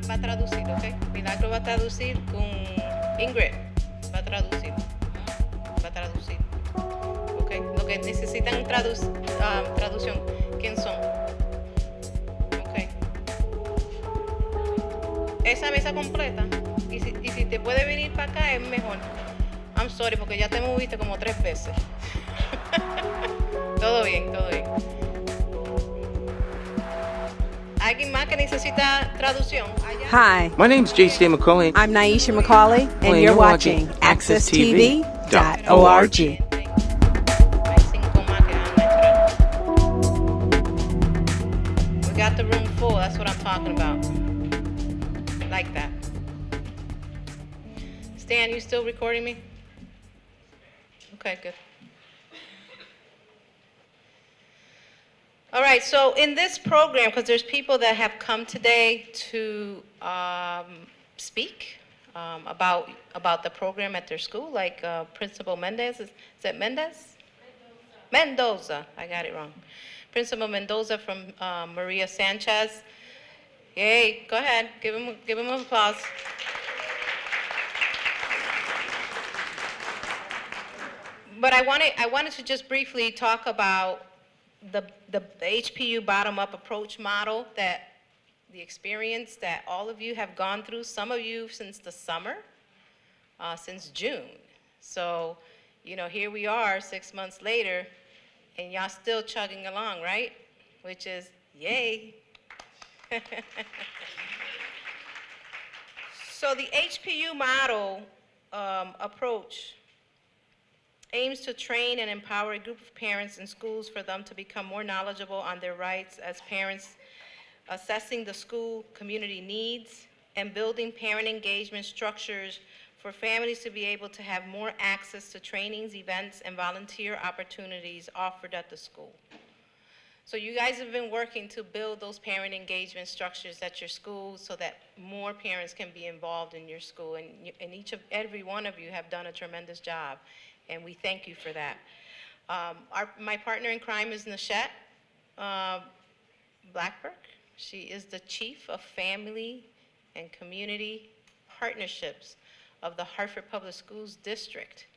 va a traducir, ¿ok? Milagro va a traducir con Ingrid. Va a traducir. Va a traducir. ¿Ok? Lo que necesitan traducción, ¿quién son? ¿Ok? Esa mesa completa. Y si te puede venir para acá es mejor. I'm sorry, porque ya te moviste como 3 veces. Todo bien, todo bien. ¿Alguien más que necesita traducción? Hi, My name's J.C. McCauley. I'm Naisha McCauley, and you're watching AccessTV.org. Hay 5 más que van a entrar. We got the room full. That's what I'm talking about. Like that. Stan, you still recording me? Okay, good. All right, so in this program, because there's people that have come today to speak about the program at their school, like Principal Mendez. Is that Mendez? Mendoza. I got it wrong. Principal Mendoza from Maria Sanchez. Yay, go ahead, give him an applause. But I wanted to just briefly talk about the HPU Bottom Up Approach model, that the experience that all of you have gone through, some of you since the summer, since June. So, you know, here we are 6 months later, and y'all still chugging along, right? Which is yay. So the HPU model approach aims to train and empower a group of parents in schools for them to become more knowledgeable on their rights as parents, assessing the school community needs, and building parent engagement structures for families to be able to have more access to trainings, events, and volunteer opportunities offered at the school. So you guys have been working to build those parent engagement structures at your school so that more parents can be involved in your school, and every one of you have done a tremendous job, and we thank you for that. My partner in crime is Nishette Blackberg. She is the Chief of Family and Community Partnerships of the Hartford Public Schools District,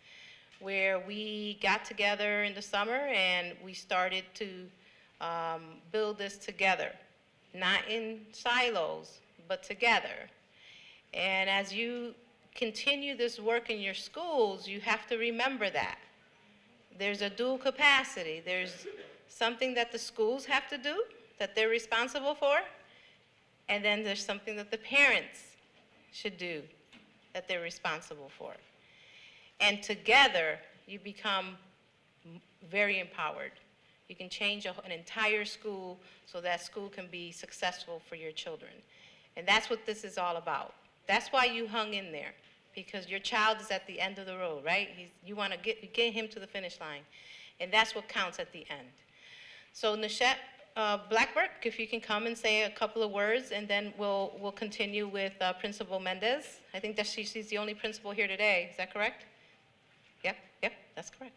where we got together in the summer and we started to build this together, not in silos, but together. And as you continue this work in your schools, you have to remember that. There's a dual capacity. There's something that the schools have to do, that they're responsible for, and then there's something that the parents should do, that they're responsible for. And together, you become very empowered. You can change an entire school so that school can be successful for your children. And that's what this is all about. That's why you hung in there, because your child is at the end of the road, right? You want to get him to the finish line. And that's what counts at the end. So Nishette Blackberg, if you can come and say a couple of words, and then we'll continue with Principal Mendez. I think that she's the only principal here today. Is that correct? Yep, that's correct.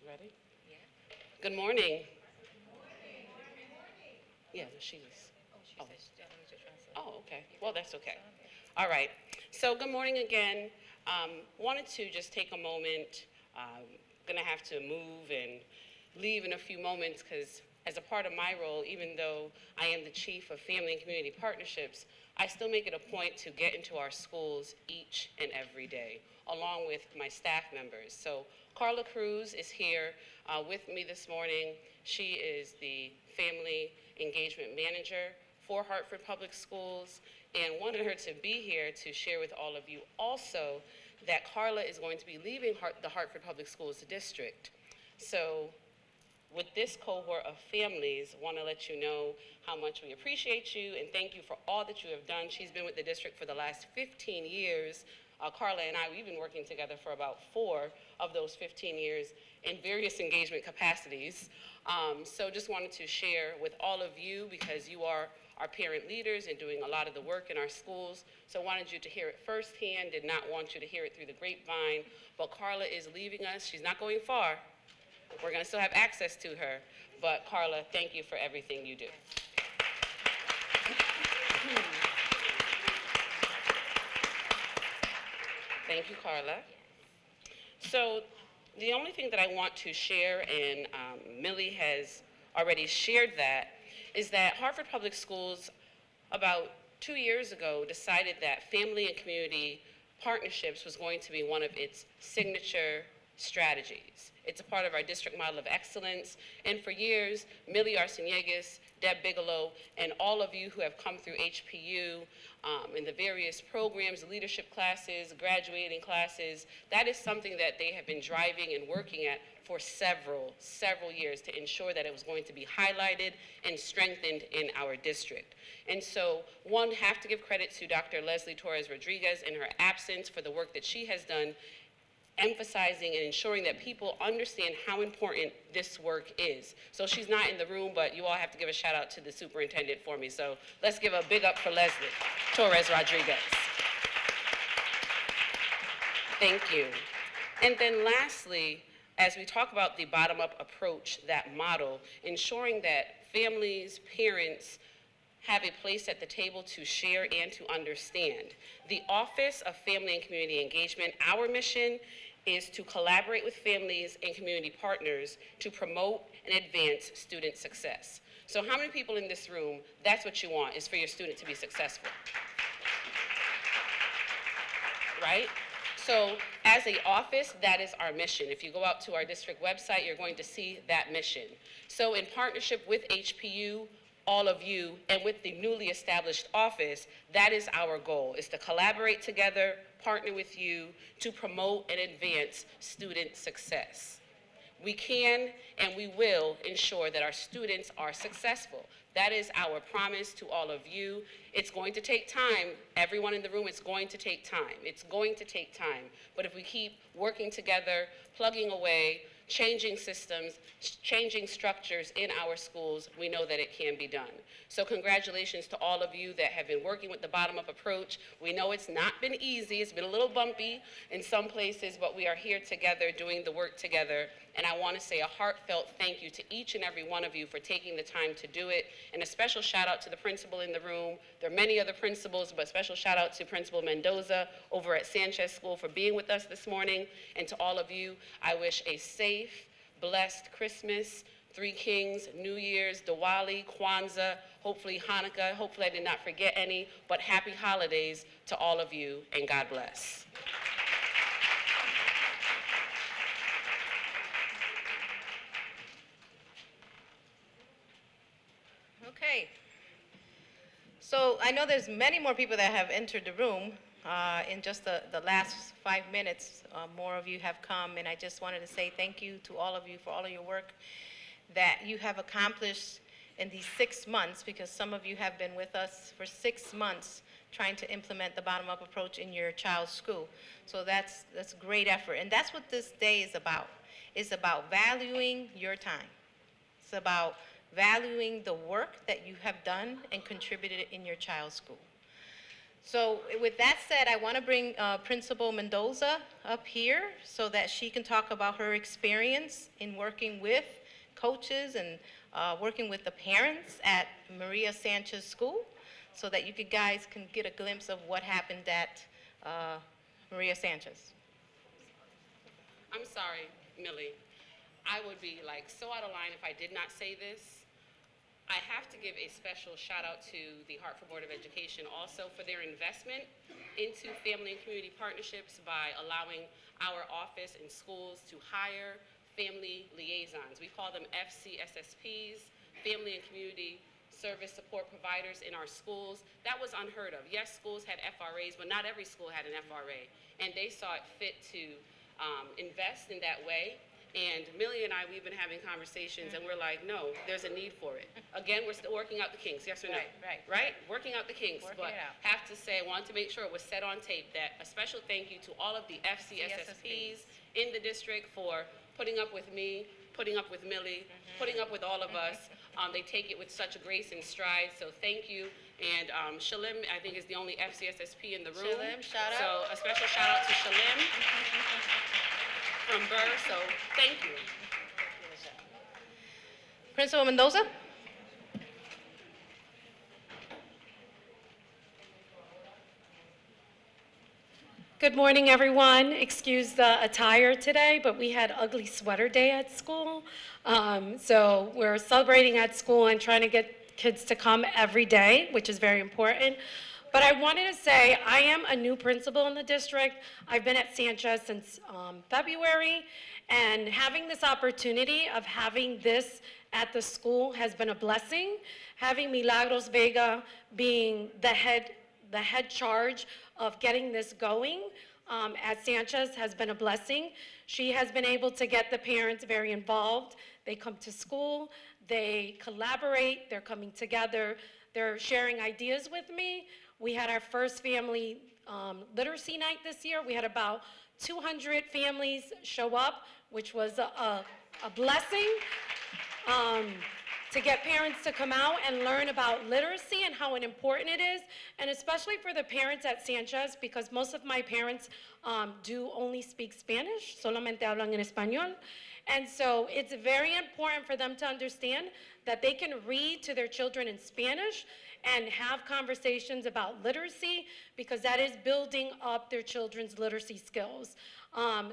Ready? Yeah. Good morning. Yeah, she's. Oh, okay. Well, that's okay. All right. So good morning again. Wanted to just take a moment. Gonna have to move and leave in a few moments because as a part of my role, even though I am the Chief of Family and Community Partnerships, I still make it a point to get into our schools each and every day, along with my staff members. So Carla Cruz is here with me this morning. She is the Family Engagement Manager for Hartford Public Schools, and wanted her to be here to share with all of you also that Carla is going to be leaving the Hartford Public Schools District. So with this cohort of families, want to let you know how much we appreciate you and thank you for all that you have done. She's been with the district for the last 15 years. Carla and I, we've been working together for about 4 of those 15 years in various engagement capacities. So just wanted to share with all of you, because you are our parent leaders and doing a lot of the work in our schools. So I wanted you to hear it firsthand, did not want you to hear it through the grapevine. But Carla is leaving us. She's not going far. We're going to still have access to her. But Carla, thank you for everything you do. Thank you, Carla. So the only thing that I want to share, and Millie has already shared that, is that Hartford Public Schools about 2 years ago decided that family and community partnerships was going to be one of its signature strategies. It's a part of our district model of excellence, and for years, Millie Arseniegas, Deb Bigelow, and all of you who have come through HPU in the various programs, leadership classes, graduating classes, that is something that they have been driving and working at for several years to ensure that it was going to be highlighted and strengthened in our district. And so, one, have to give credit to Dr. Leslie Torres Rodriguez in her absence for the work that she has done, emphasizing and ensuring that people understand how important this work is. So she's not in the room, but you all have to give a shout out to the superintendent for me. So let's give a big up for Leslie Torres Rodriguez. Thank you. And then lastly, as we talk about the bottom-up approach, that model, ensuring that families, parents, have a place at the table to share and to understand. The Office of Family and Community Engagement, our mission is to collaborate with families and community partners to promote and advance student success. So how many people in this room, that's what you want, is for your student to be successful? Right? So as an office, that is our mission. If you go out to our district website, you're going to see that mission. So in partnership with HPU, all of you, and with the newly established office, that is our goal, is to collaborate together, partner with you to promote and advance student success. We can and we will ensure that our students are successful. That is our promise to all of you. It's going to take time. Everyone in the room, it's going to take time. It's going to take time. But if we keep working together, plugging away, changing systems, changing structures in our schools, we know that it can be done. So congratulations to all of you that have been working with the bottom-up approach. We know it's not been easy. It's been a little bumpy in some places, but we are here together doing the work together. And I want to say a heartfelt thank you to each and every one of you for taking the time to do it. And a special shout out to the principal in the room. There are many other principals, but special shout out to Principal Mendoza over at Sanchez School for being with us this morning. And to all of you, I wish a safe, blessed Christmas, Three Kings, New Year's, Diwali, Kwanzaa, hopefully Hanukkah. Hopefully I did not forget any, but happy holidays to all of you, and God bless. Okay. So I know there's many more people that have entered the room. In just the last 5 minutes, more of you have come, and I just wanted to say thank you to all of you for all of your work that you have accomplished in these 6 months, because some of you have been with us for 6 months trying to implement the bottom-up approach in your child's school. So that's great effort, and that's what this day is about. It's about valuing your time. It's about valuing the work that you have done and contributed in your child's school. So with that said, I want to bring Principal Mendoza up here so that she can talk about her experience in working with coaches and working with the parents at Maria Sanchez School, so that you guys can get a glimpse of what happened at Maria Sanchez. I'm sorry, Millie. I would be like so out of line if I did not say this. I have to give a special shout out to the Hartford Board of Education also for their investment into family and community partnerships by allowing our office and schools to hire family liaisons. We call them FCSSPs, family and community service support providers in our schools. That was unheard of. Yes, schools had FRAs, but not every school had an FRA. And they saw it fit to invest in that way. And Millie and I, we've been having conversations, and we're like, no, there's a need for it. Again, we're still working out the kinks, yes or no? Right? Working out the kinks, but have to say, I wanted to make sure it was set on tape that a special thank you to all of the FCSSPs in the district for putting up with me, putting up with Millie, putting up with all of us. They take it with such grace and stride, so thank you. And Shalim, I think, is the only FCSSP in the room. Shalim, shout out. So a special shout out to Shalim from Burr, so thank you. Principal Mendoza? Good morning, everyone. Excuse the attire today, but we had ugly sweater day at school. So we're celebrating at school and trying to get kids to come every day, which is very important. But I wanted to say I am a new principal in the district. I've been at Sanchez since February, and having this opportunity of having this at the school has been a blessing. Having Milagros Vega being the head charge of getting this going at Sanchez has been a blessing. She has been able to get the parents very involved. They come to school, they collaborate, they're coming together, they're sharing ideas with me. We had our first family literacy night this year. We had about 200 families show up, which was a blessing. To get parents to come out and learn about literacy and how important it is, and especially for the parents at Sanchez, because most of my parents do only speak Spanish, solamente hablan en español, and so it's very important for them to understand that they can read to their children in Spanish and have conversations about literacy, because that is building up their children's literacy skills.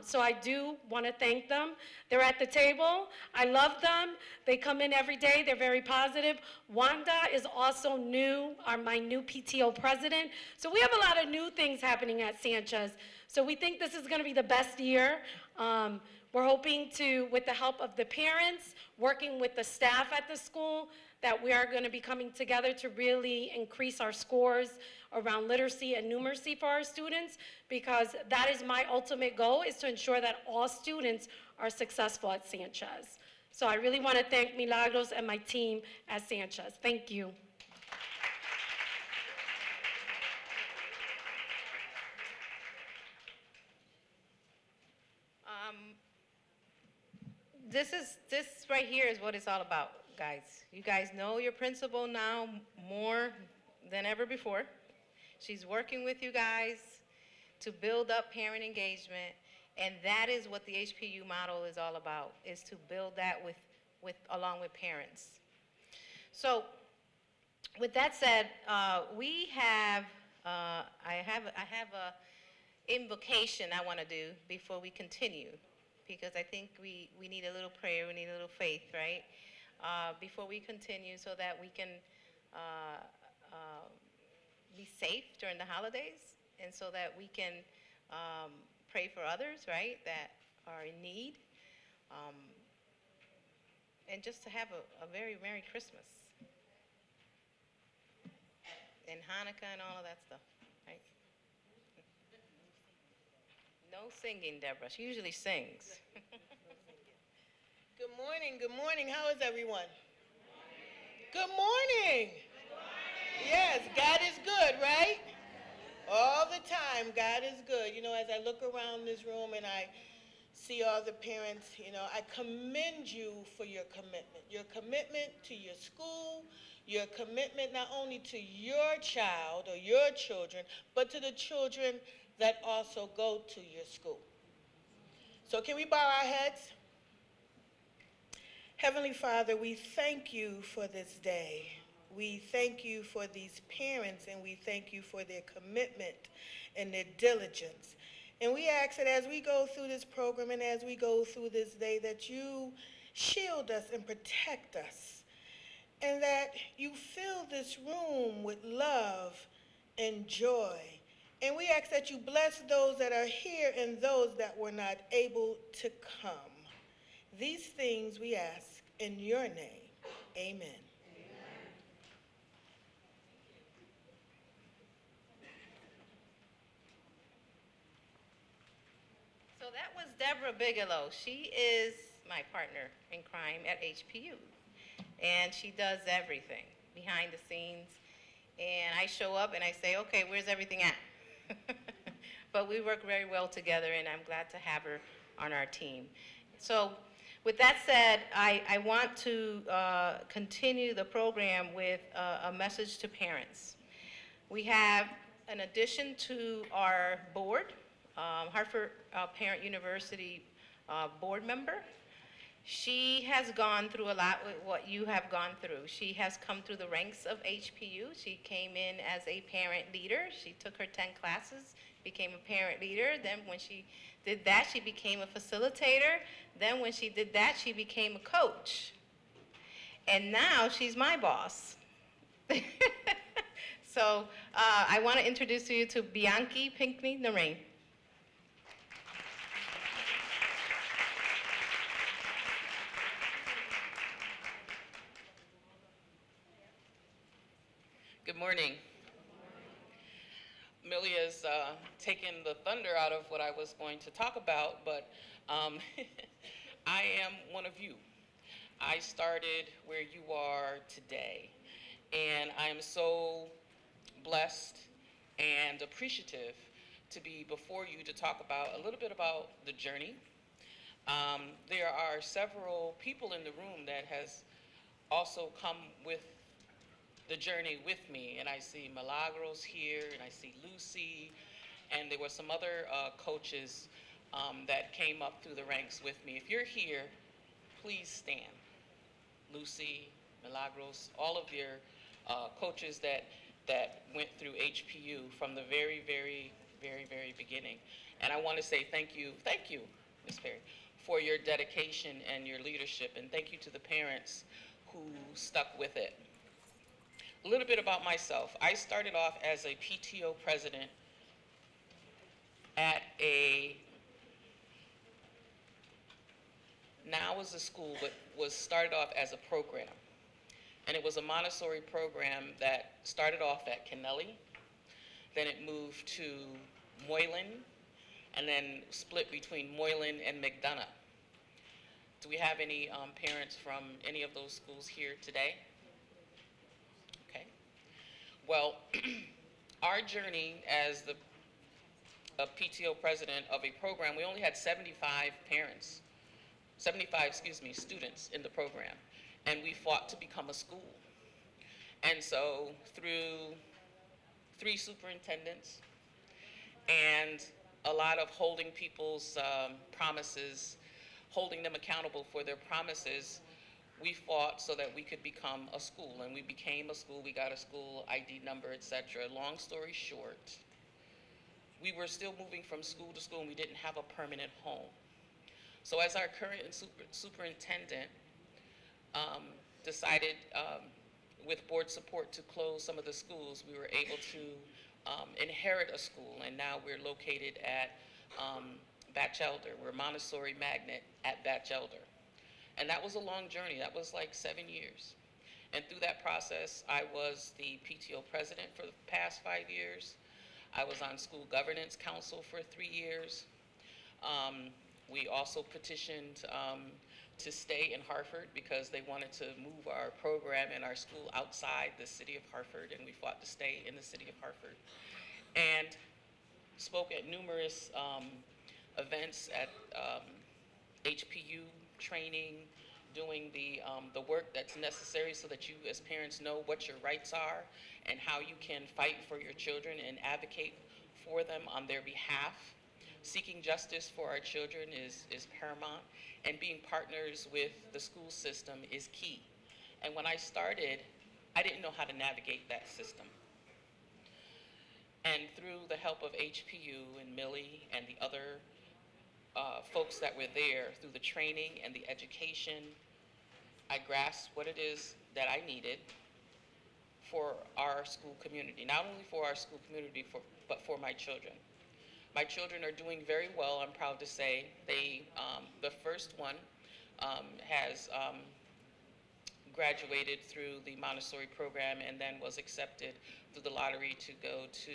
So I do want to thank them. They're at the table. I love them. They come in every day. They're very positive. Wanda is also new, my new PTO president. So we have a lot of new things happening at Sanchez. So we think this is going to be the best year. We're hoping to, with the help of the parents, working with the staff at the school, that we are going to be coming together to really increase our scores around literacy and numeracy for our students, because that is my ultimate goal, is to ensure that all students are successful at Sanchez. So I really want to thank Milagros and my team at Sanchez. Thank you. This right here is what it's all about, guys. You guys know your principal now more than ever before. She's working with you guys to build up parent engagement, and that is what the HPU model is all about, is to build that along with parents. So with that said, we have, I have a invocation I want to do before we continue, because I think we need a little prayer, we need a little faith, right? Before we continue, so that we can be safe during the holidays, and so that we can pray for others, right, that are in need, and just to have a very Merry Christmas and Hanukkah and all of that stuff, right? No singing, Deborah. She usually sings. Good morning, good morning. How is everyone? Good morning. Good morning. Yes, God is good, right? All the time, God is good. You know, as I look around this room and I see all the parents, you know, I commend you for your commitment to your school, your commitment not only to your child or your children, but to the children that also go to your school. So can we bow our heads? Heavenly Father, we thank you for this day. We thank you for these parents, and we thank you for their commitment and their diligence. And we ask that as we go through this program and as we go through this day, that you shield us and protect us, and that you fill this room with love and joy. And we ask that you bless those that are here and those that were not able to come. These things we ask in your name. Amen. So that was Deborah Bigelow. She is my partner in crime at HPU, and she does everything behind the scenes. And I show up and I say, okay, where's everything at? But we work very well together, and I'm glad to have her on our team. So With that said, I want to continue the program with a message to parents. We have, in addition to our board, Hartford Parent University board member, she has gone through a lot with what you have gone through. She has come through the ranks of HPU. She came in as a parent leader. She took her 10 classes, became a parent leader. Then when she did that, she became a facilitator. Then when she did that, she became a coach. And now she's my boss. So I want to introduce you to Bianchi Pinckney-Narain. Good morning. Millie has taken the thunder out of what I was going to talk about, but I am one of you. I started where you are today, and I am so blessed and appreciative to be before you to talk about a little bit about the journey. There are several people in the room that has also come with the journey with me, and I see Milagros here, and I see Lucy, and there were some other coaches that came up through the ranks with me. If you're here, please stand. Lucy, Milagros, all of your coaches that went through HPU from the very, very, very, very beginning. And I want to say thank you, Ms. Perry, for your dedication and your leadership, and thank you to the parents who stuck with it. A little bit about myself. I started off as a PTO president at now is a school, but was started off as a program. And it was a Montessori program that started off at Kennelly, then it moved to Moylan, and then split between Moylan and McDonough. Do we have any parents from any of those schools here today? Okay. Well, our journey as a PTO president of a program, we only had 75 students in the program, and we fought to become a school. And so through 3 superintendents and a lot of holding people's promises, holding them accountable for their promises, we fought so that we could become a school, and we became a school. We got a school ID number, etc. Long story short, we were still moving from school to school, and we didn't have a permanent home. So as our current superintendent decided with board support to close some of the schools, we were able to inherit a school, and now we're located at Batchelder. We're Montessori Magnet at Batchelder. And that was a long journey. That was like 7 years. And through that process, I was the PTO president for the past 5 years. I was on school governance council for 3 years. We also petitioned to stay in Hartford because they wanted to move our program and our school outside the city of Hartford, and we fought to stay in the city of Hartford. And spoke at numerous events at HPU training, doing the work that's necessary so that you as parents know what your rights are and how you can fight for your children and advocate for them on their behalf. Seeking justice for our children is paramount, and being partners with the school system is key. And when I started, I didn't know how to navigate that system. And through the help of HPU and Millie and the other folks that were there, through the training and the education, I grasped what it is that I needed for our school community. Not only for our school community, but for my children. My children are doing very well, I'm proud to say. They, the first one has graduated through the Montessori program and then was accepted through the lottery to go to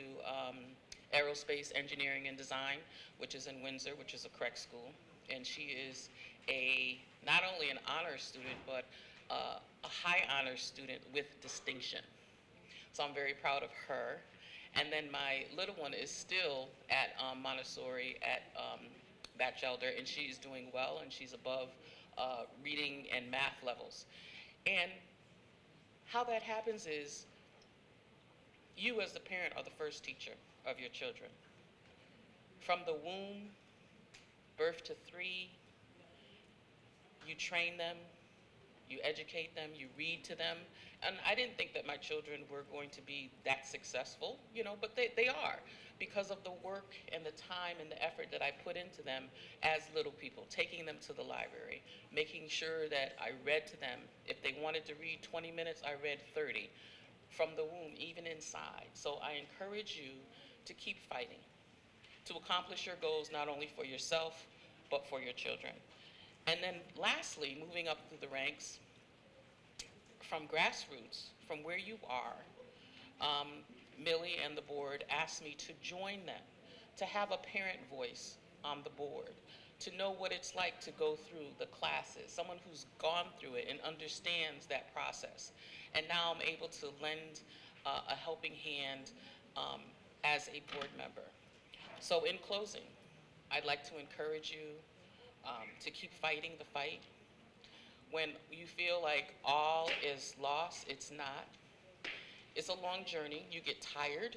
Aerospace Engineering and Design, which is in Windsor, which is a CREC school. And she is not only an honor student, but a high honor student with distinction. So I'm very proud of her. And then my little one is still at Montessori at Batchelder, and she is doing well, and she's above reading and math levels. And how that happens is you as the parent are the first teacher of your children. From the womb, birth to 3, you train them, you educate them, you read to them. And I didn't think that my children were going to be that successful, but they are, because of the work and the time and the effort that I put into them as little people, taking them to the library, making sure that I read to them. If they wanted to read 20 minutes, I read 30 from the womb, even inside. So I encourage you to keep fighting, to accomplish your goals not only for yourself, but for your children. And then lastly, moving up through the ranks, from grassroots, from where you are, Millie and the board asked me to join them, to have a parent voice on the board, to know what it's like to go through the classes, someone who's gone through it and understands that process. And now I'm able to lend a helping hand as a board member. So in closing, I'd like to encourage you to keep fighting the fight. When you feel like all is lost, it's not. It's a long journey. You get tired,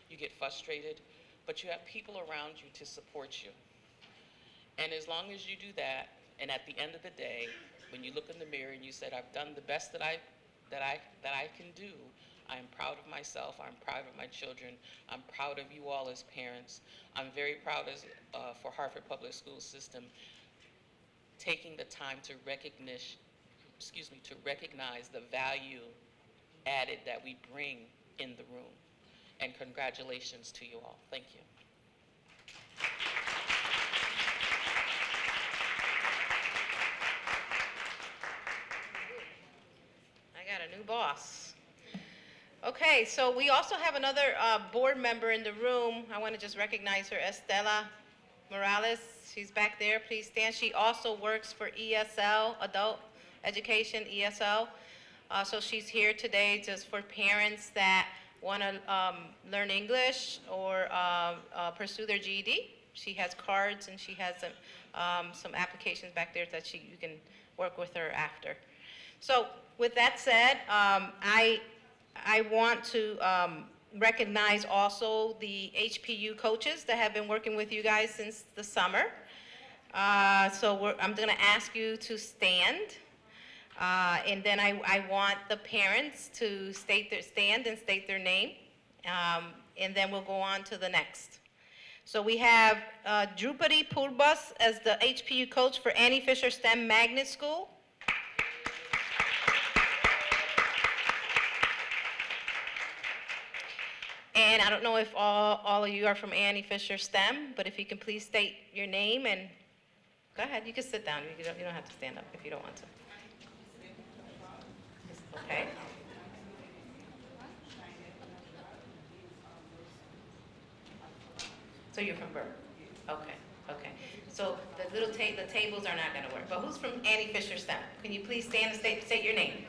you get frustrated, but you have people around you to support you. And as long as you do that, and at the end of the day, when you look in the mirror and you said, I've done the best that I can do, I'm proud of myself, I'm proud of my children, I'm proud of you all as parents. I'm very proud for Hartford Public School System taking the time to recognize the value added that we bring in the room. And congratulations to you all. Thank you. I got a new boss. Okay, so we also have another board member in the room. I want to just recognize her, Estela Morales. She's back there. Please stand. She also works for ESL, Adult Education, ESL. So she's here today just for parents that want to learn English or pursue their GED. She has cards and she has some applications back there that you can work with her after. So with that said, I want to recognize also the HPU coaches that have been working with you guys since the summer. So I'm going to ask you to stand. And then I want the parents to stand and state their name. And then we'll go on to the next. So we have Drupadi Purbas as the HPU coach for Annie Fisher STEM Magnet School. And I don't know if all of you are from Annie Fisher STEM, but if you can please state your name and go ahead, you can sit down. You don't have to stand up if you don't want to. Okay. So you're from Burr? Okay. So the tables are not going to work. But who's from Annie Fisher STEM? Can you please stand and state your name?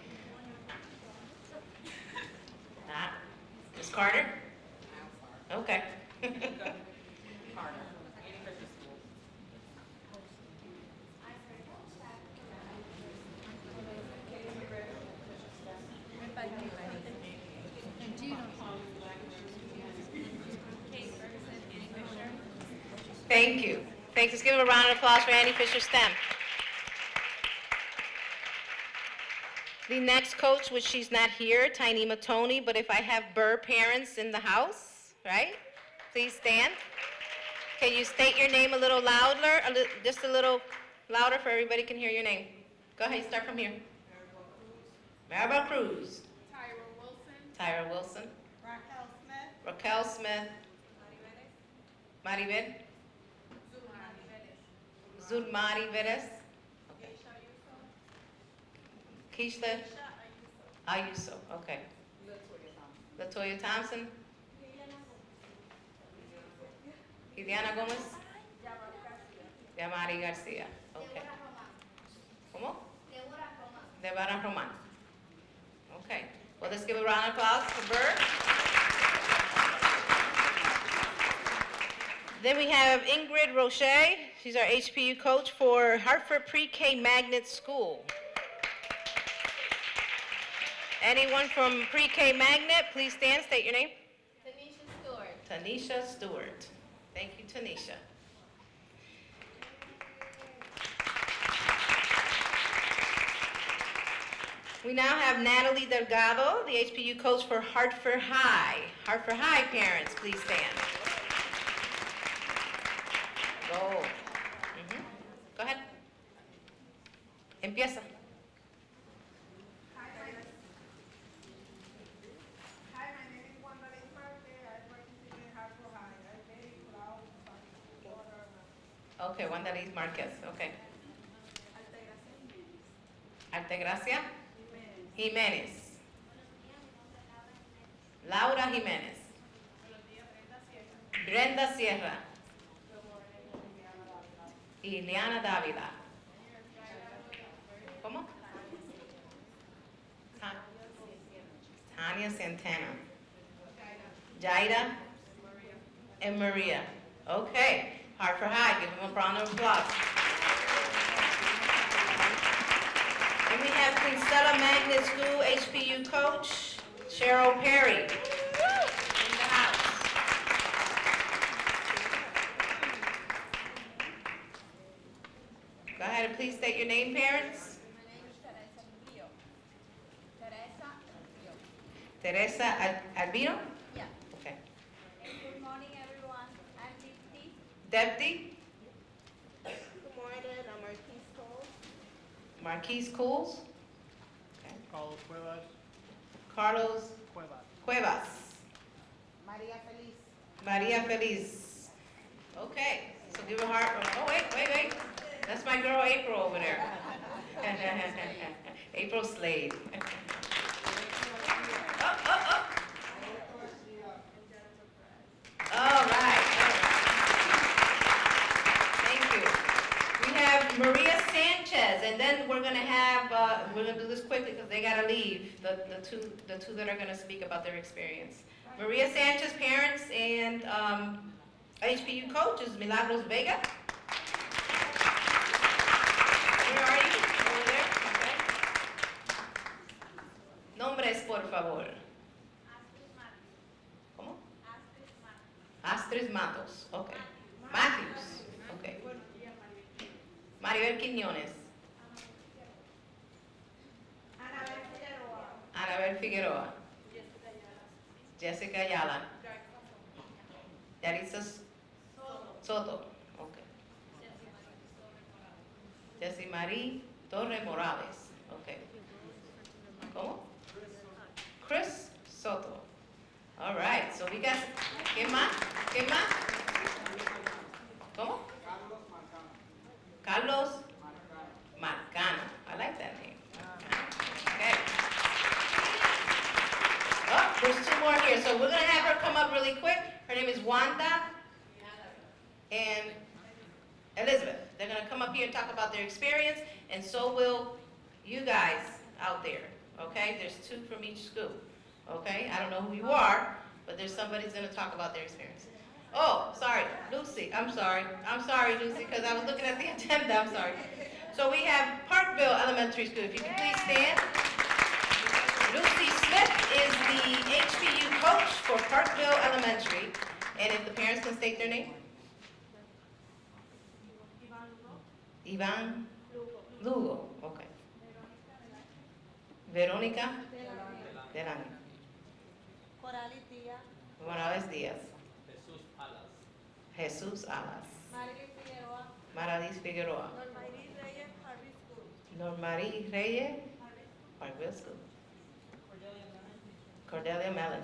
Ms. Carter? Okay. Thank you. Thanks. Let's give a round of applause for Annie Fisher STEM. The next coach, which she's not here, Tiny Matoni, but if I have Burr parents in the house, right? Please stand. Can you state your name a little louder, just a little louder for everybody can hear your name? Go ahead, start from here. Maribel Cruz. Tyra Wilson. Raquel Smith. Maribel. Zulmari Veres. Okay. Keisha Ayuso. Okay. Latoya Thompson. Ileana Gomez. Yamari Garcia. Okay. ¿Cómo? Deborah Roman. Okay. Well, let's give a round of applause for Burr. Then we have Ingrid Roche. She's our HPU coach for Hartford Pre-K Magnet School. Anyone from Pre-K Magnet, please stand, state your name. Tanisha Stewart. Tanisha Stewart. Thank you, Tanisha. We now have Natalie Delgado, the HPU coach for Hartford High. Hartford High parents, please stand. Go. Go ahead. Empieza. Okay, Wandaliz Marquez, okay. Altagracia Jiménez. Laura Jiménez. Brenda Sierra. Ileana Dávila. ¿Cómo? Tania Santana. Jaida and Maria. Okay. Hartford High, give them a round of applause. And we have Kinsella Magnet School HPU coach, Cheryl Perry. In the house. Go ahead and please state your name, parents. My name is Teresa Albio. Teresa Albino? Yeah. Okay. And good morning, everyone. I'm Dipti. Deputy? Good morning, I'm Marquise Cole. Marquise Cools? Okay. Carlos Cuevas. Carlos Cuevas. Cuevas. Maria Feliz. Maria Feliz. Okay, so give a heart. Oh, wait. That's my girl April over there. April Slade. Oh. All right. Thank you. We have Maria Sanchez, and then we're gonna do this quickly because they gotta leave, the two that are gonna speak about their experience. Maria Sanchez, parents, and HPU coach is Milagros Vega. Where are you? Over there? Okay. Nombres, por favor. ¿Cómo? Astrid Matos. Okay. Matthews. Okay. Maribel Quiñones. Anabel Figueroa. Jessica Ayala. Yaritza Soto. Okay. Jessie Marie Torre Morales. Okay. ¿Cómo? Chris Soto. All right. So we got. ¿Qué más? ¿Cómo? Carlos Marcano. I like that name. Okay. Oh, there's two more here. So we're going to have her come up really quick. Her name is Wanda and Elizabeth. They're going to come up here and talk about their experience, and so will you guys out there. Okay? There's two from each school. Okay? I don't know who you are, but there's somebody who's going to talk about their experience. Oh, sorry, Lucy. I'm sorry, Lucy, because I was looking at the agenda. I'm sorry. So we have Parkville Elementary School. If you can please stand. Lucy Smith is the HPU coach for Parkville Elementary. And if the parents can state their name. Ivan Lugo. Okay. Verónica Delano. Morales Díaz. Jesús Alas. Maradis Figueroa. Normari Reyes, Parkville School. Cordelia Mellon.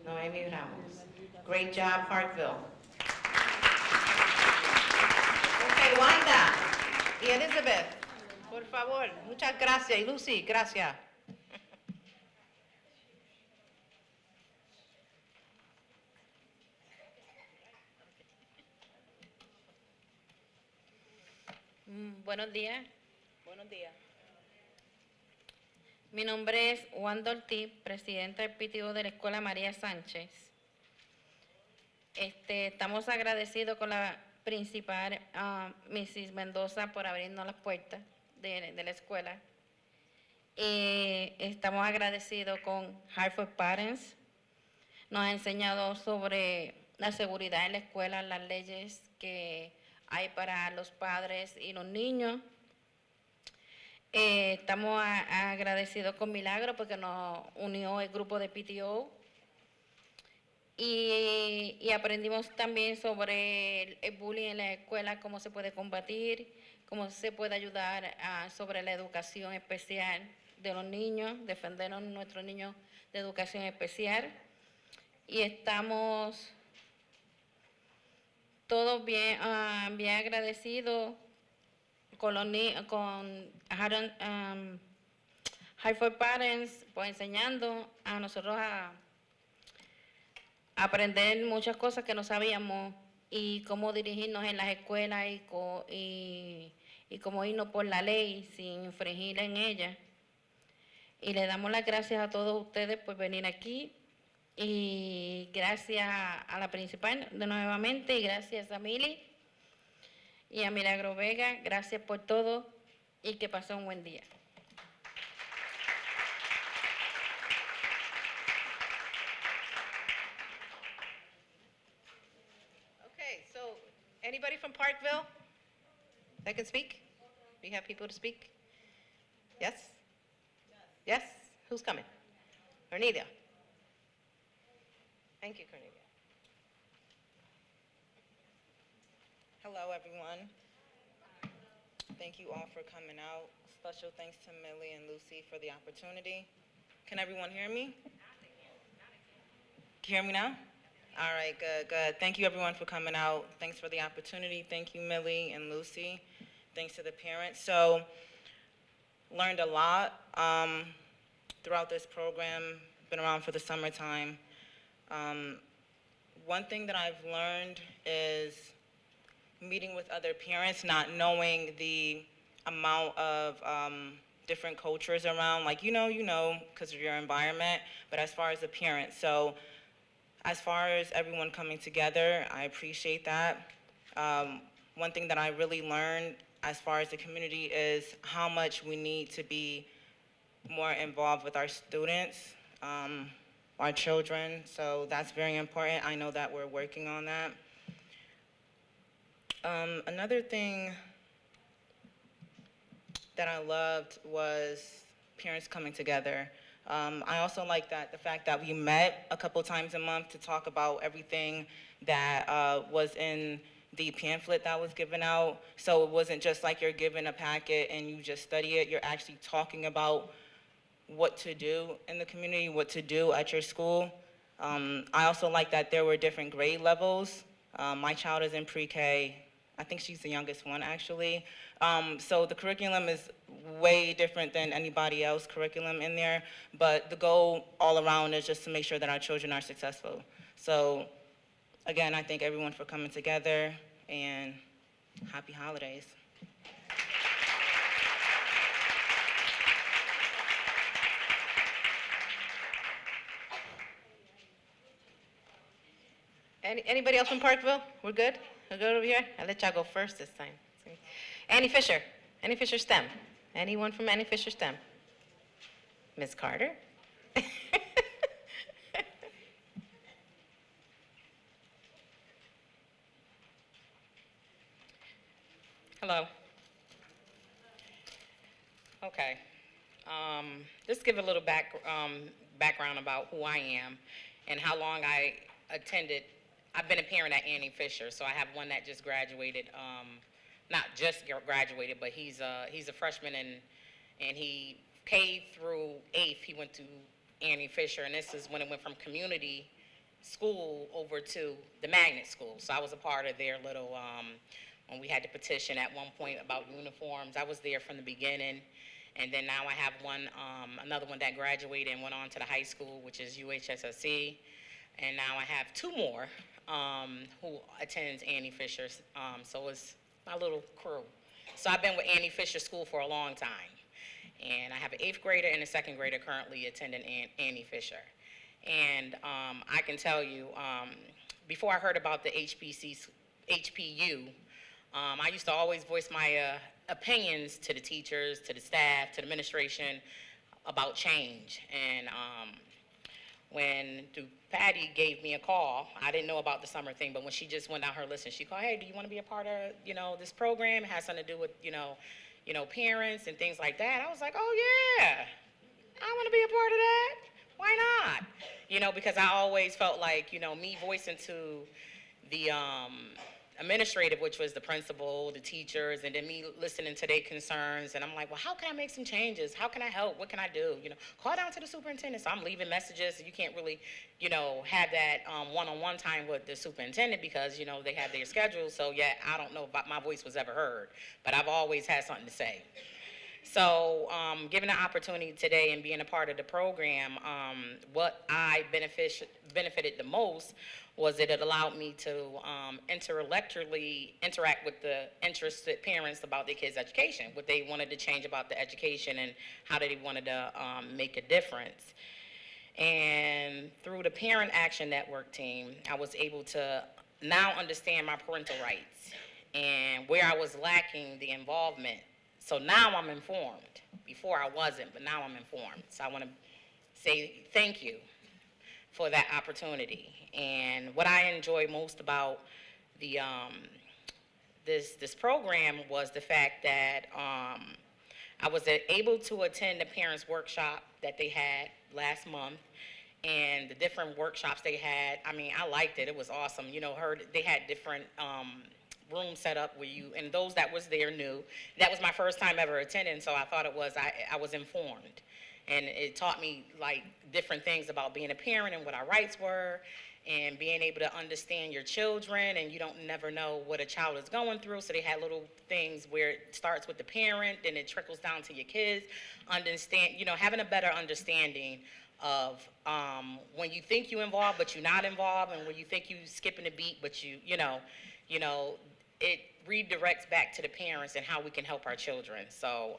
Noemi Ramos. Great job, Parkville. Okay, Wanda y Elizabeth, por favor. Muchas gracias. Y Lucy, gracias. Buenos días. Buenos días. Mi nombre es Wanda Ortiz, presidenta del PTO de la Escuela María Sánchez. Estamos agradecidos con la principal, Mrs. Mendoza, por abrirnos las puertas de la escuela. Estamos agradecidos con Hartford Parents. Nos ha enseñado sobre la seguridad en la escuela, las leyes que hay para los padres y los niños. Estamos agradecidos con Milagro porque nos unió el grupo de PTO y aprendimos también sobre el bullying en la escuela, cómo se puede combatir, cómo se puede ayudar sobre la educación especial de los niños, defender a nuestros niños de educación especial. Y estamos todos bien, bien agradecidos con Hartford Parents, pues enseñando a nosotros a aprender muchas cosas que no sabíamos y cómo dirigirnos en las escuelas y cómo irnos por la ley sin infringir en ella. Y le damos las gracias a todos ustedes por venir aquí y gracias a la principal de nuevamente y gracias a Mili y a Milagro Vega, gracias por todo y que pasen un buen día. Okay, so anybody from Parkville that can speak? Do you have people to speak? Yes? Yes? Who's coming? Cornelia. Thank you, Cornelia. Hello, everyone. Thank you all for coming out. Special thanks to Millie and Lucy for the opportunity. Can everyone hear me? Can you hear me now? All right, good, good. Thank you, everyone, for coming out. Thanks for the opportunity. Thank you, Millie and Lucy. Thanks to the parents. So, learned a lot throughout this program. Been around for the summertime. One thing that I've learned is meeting with other parents, not knowing the amount of different cultures around, like you know, because of your environment, but as far as the parents. So as far as everyone coming together, I appreciate that. One thing that I really learned as far as the community is how much we need to be more involved with our students, our children, so that's very important. I know that we're working on that. Another thing that I loved was parents coming together. I also like the fact that we met a couple times a month to talk about everything that was in the pamphlet that was given out. So it wasn't just like you're given a packet and you just study it. You're actually talking about what to do in the community, what to do at your school. I also like that there were different grade levels. My child is in pre-K. I think she's the youngest one, actually. So the curriculum is way different than anybody else's curriculum in there, but the goal all around is just to make sure that our children are successful. So again, I thank everyone for coming together, and happy holidays. Anybody else from Parkville? We're good? We're good over here? I'll let y'all go first this time. Annie Fisher. Annie Fisher STEM. Anyone from Annie Fisher STEM? Ms. Carter? Hello. Okay. Just give a little background about who I am and how long I attended. I've been a parent at Annie Fisher, so I have one that just graduated. Not just graduated, but he's a freshman and he K through 8th. He went to Annie Fisher, and this is when it went from community school over to the magnet school. So I was a part of their little. When we had to petition at one point about uniforms, I was there from the beginning. And then now I have another one that graduated and went on to the high school, which is UHSSE. And now I have two more who attends Annie Fisher. So it's my little crew. So I've been with Annie Fisher School for a long time. And I have an 8th grader and a 2nd grader currently attending Annie Fisher. And I can tell you, before I heard about the HPU, I used to always voice my opinions to the teachers, to the staff, to the administration about change. And when Patty gave me a call, I didn't know about the summer thing, but when she just went down her list and she called, hey, do you want to be a part of, this program? It has something to do with, parents and things like that. I was like, oh yeah, I want to be a part of that. Why not? Because I always felt like, me voicing to the administrative, which was the principal, the teachers, and then me listening to their concerns, and I'm like, well, how can I make some changes? How can I help? What can I do? Call down to the superintendent. So I'm leaving messages, and you can't really, have that one-on-one time with the superintendent because, they have their schedule. So yeah, I don't know if my voice was ever heard, but I've always had something to say. So given the opportunity today and being a part of the program, what I benefited the most was that it allowed me to intellectually interact with the interested parents about their kids' education, what they wanted to change about the education and how they wanted to make a difference. And through the Parent Action Network team, I was able to now understand my parental rights and where I was lacking the involvement. So now I'm informed. Before I wasn't, but now I'm informed. So I want to say thank you for that opportunity. And what I enjoy most about the this program was the fact that I was able to attend the parents' workshop that they had last month, and the different workshops they had. I mean, I liked it. It was awesome. They had different room set up where and those that was there knew. That was my first time ever attending, so I thought I was informed. And it taught me like different things about being a parent and what our rights were, and being able to understand your children, and you don't never know what a child is going through. So they had little things where it starts with the parent, then it trickles down to your kids. Understand, having a better understanding of when you think you're involved but you're not involved, and when you think you're skipping a beat but it redirects back to the parents and how we can help our children. So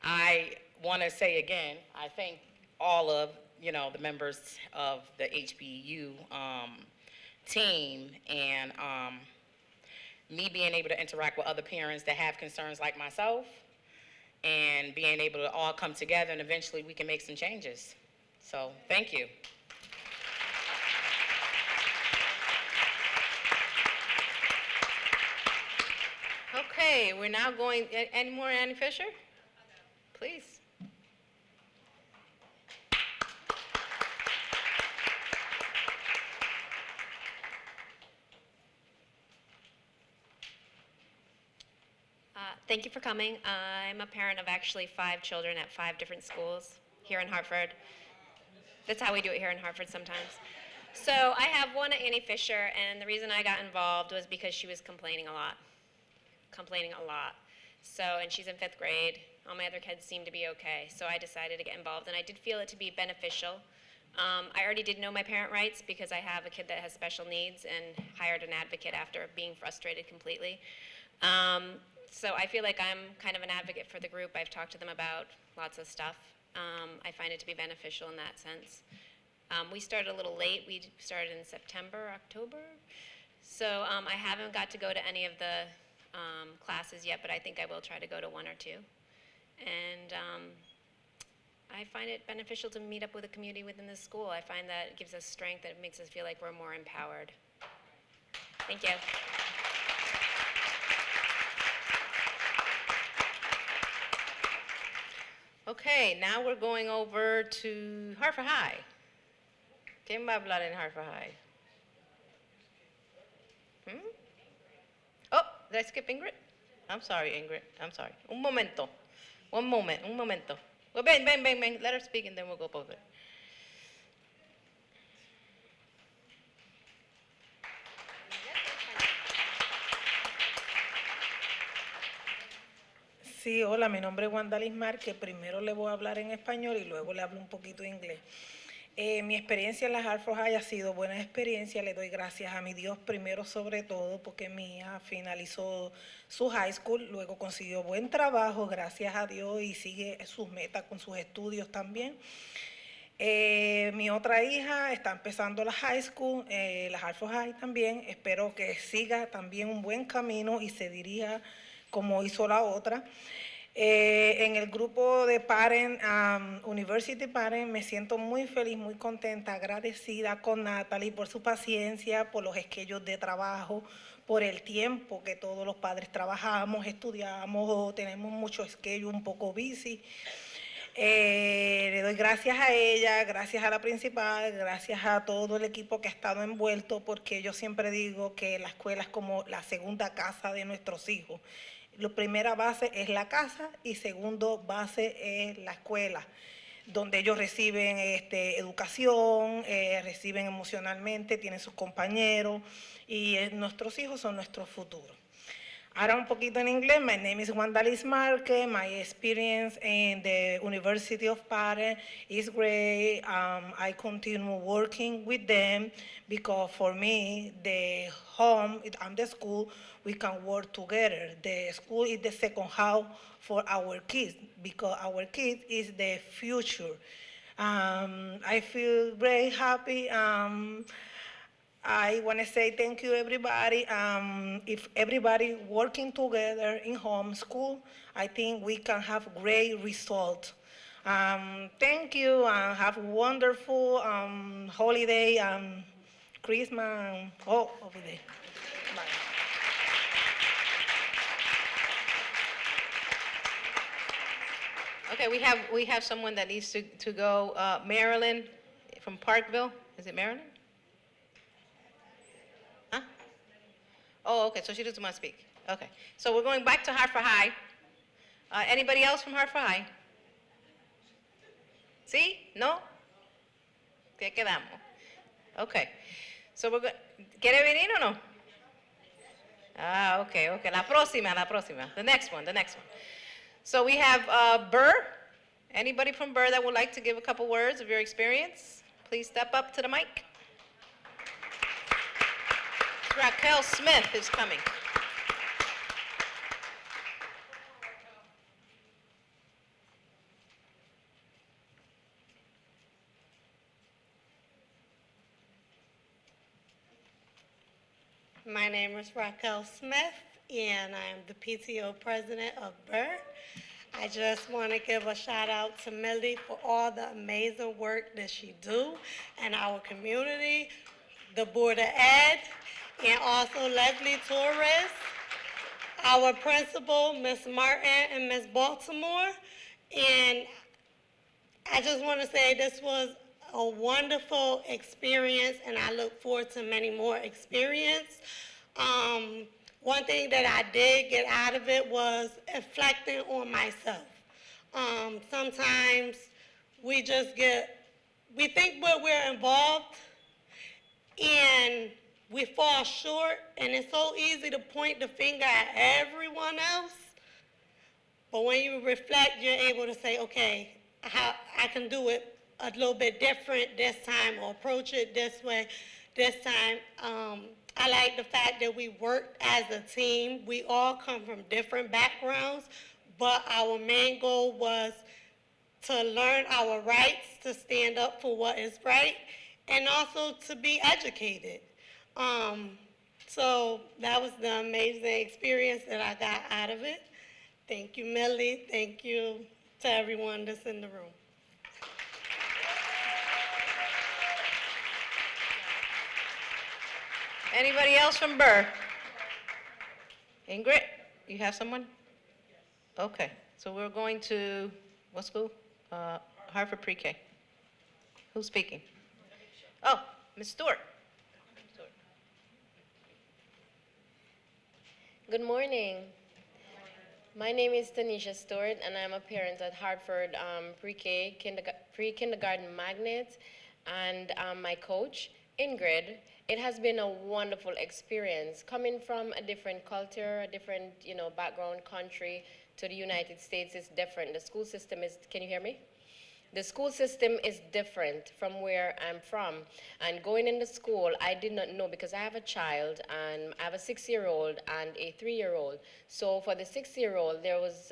I want to say again, I thank all of the members of the HPU team, and me being able to interact with other parents that have concerns like myself, and being able to all come together, and eventually we can make some changes. So thank you. Okay, we're now going, any more, Annie Fisher? Please. Thank you for coming. I'm a parent of actually 5 children at 5 different schools here in Hartford. That's how we do it here in Hartford sometimes. So I have one at Annie Fisher, and the reason I got involved was because she was complaining a lot. So, and she's in 5th grade. All my other kids seem to be okay. So I decided to get involved, and I did feel it to be beneficial. I already did know my parent rights because I have a kid that has special needs and hired an advocate after being frustrated completely. So I feel like I'm kind of an advocate for the group. I've talked to them about lots of stuff. I find it to be beneficial in that sense. We started a little late. We started in September, October. So I haven't got to go to any of the classes yet, but I think I will try to go to 1 or 2. And I find it beneficial to meet up with a community within the school. I find that it gives us strength, that it makes us feel like we're more empowered. Thank you. Okay, now we're going over to Hartford High. ¿Quién va a hablar en Hartford High? Oh, did I skip Ingrid? I'm sorry, Ingrid. I'm sorry. Un momento. One momento. Well, ven. Let her speak and then we'll go over. Sí, hola, mi nombre es Wanda Lismar, que primero le voy a hablar en español y luego le hablo un poquito inglés. Mi experiencia en la Hartford High ha sido buena experiencia. Le doy gracias a mi Dios primero sobre todo porque mi hija finalizó su high school, luego consiguió buen trabajo, gracias a Dios, y sigue sus metas con sus estudios también. Mi otra hija está empezando la high school, la Hartford High también. Espero que siga también un buen camino y se dirija como hizo la otra. En el grupo de Parent, University Parent, me siento muy feliz, muy contenta, agradecida con Natalie por su paciencia, por los esquellos de trabajo, por el tiempo que todos los padres trabajamos, estudiamos o tenemos mucho esquello un poco busy. Le doy gracias a ella, gracias a la principal, gracias a todo el equipo que ha estado envuelto, porque yo siempre digo que la escuela es como la segunda casa de nuestros hijos. La primera base es la casa y segundo base es la escuela, donde ellos reciben educación, reciben emocionalmente, tienen sus compañeros y nuestros hijos son nuestro futuro. Ahora un poquito en inglés. My name is Wanda Liz Marque. My experience in the University of Parent is great. I continue working with them because for me, the home and the school, we can work together. The school is the second house for our kids because our kids is the future. I feel very happy. I want to say thank you, everybody. If everybody working together in homeschool, I think we can have great results. Thank you, and have a wonderful holiday, Christmas, holiday. Bye. Okay, we have someone that needs to go. Marilyn from Parkville. Is it Marilyn? Huh? Oh, okay, so she doesn't want to speak. Okay, so we're going back to Hartford High. Anybody else from Hartford High? ¿Sí? ¿No? ¿Qué quedamos? Okay, so we're going. ¿Quiere venir o no? Ah, okay. La próxima. The next one. So we have Burr. Anybody from Burr that would like to give a couple words of your experience? Please step up to the mic. Raquel Smith is coming. My name is Raquel Smith, and I am the PTO president of Burr. I just want to give a shout out to Millie for all the amazing work that she do in our community, the Board of Ed, and also Leslie Torres, our principal, Ms. Martin and Ms. Baltimore. And I just want to say this was a wonderful experience, and I look forward to many more experiences. One thing that I did get out of it was reflecting on myself. Sometimes we think we're involved, and we fall short, and it's so easy to point the finger at everyone else. But when you reflect, you're able to say, okay, I can do it a little bit different this time, or approach it this way this time. I like the fact that we worked as a team. We all come from different backgrounds, but our main goal was to learn our rights, to stand up for what is right, and also to be educated. So that was the amazing experience that I got out of it. Thank you, Millie. Thank you to everyone that's in the room. Anybody else from Burr? Ingrid, you have someone? Okay, so we're going to, what school? Hartford Pre-K. Who's speaking? Oh, Ms. Stewart. Good morning. My name is Tanisha Stewart, and I'm a parent at Hartford Pre-K, pre-kindergarten magnet, and my coach, Ingrid. It has been a wonderful experience coming from a different culture, a different, background country to the United States is different. The school system is, can you hear me? the school system is different from where I'm from. And going into school, I did not know because I have a child and I have a 6-year-old and a 3-year-old. So for the 6-year-old, there was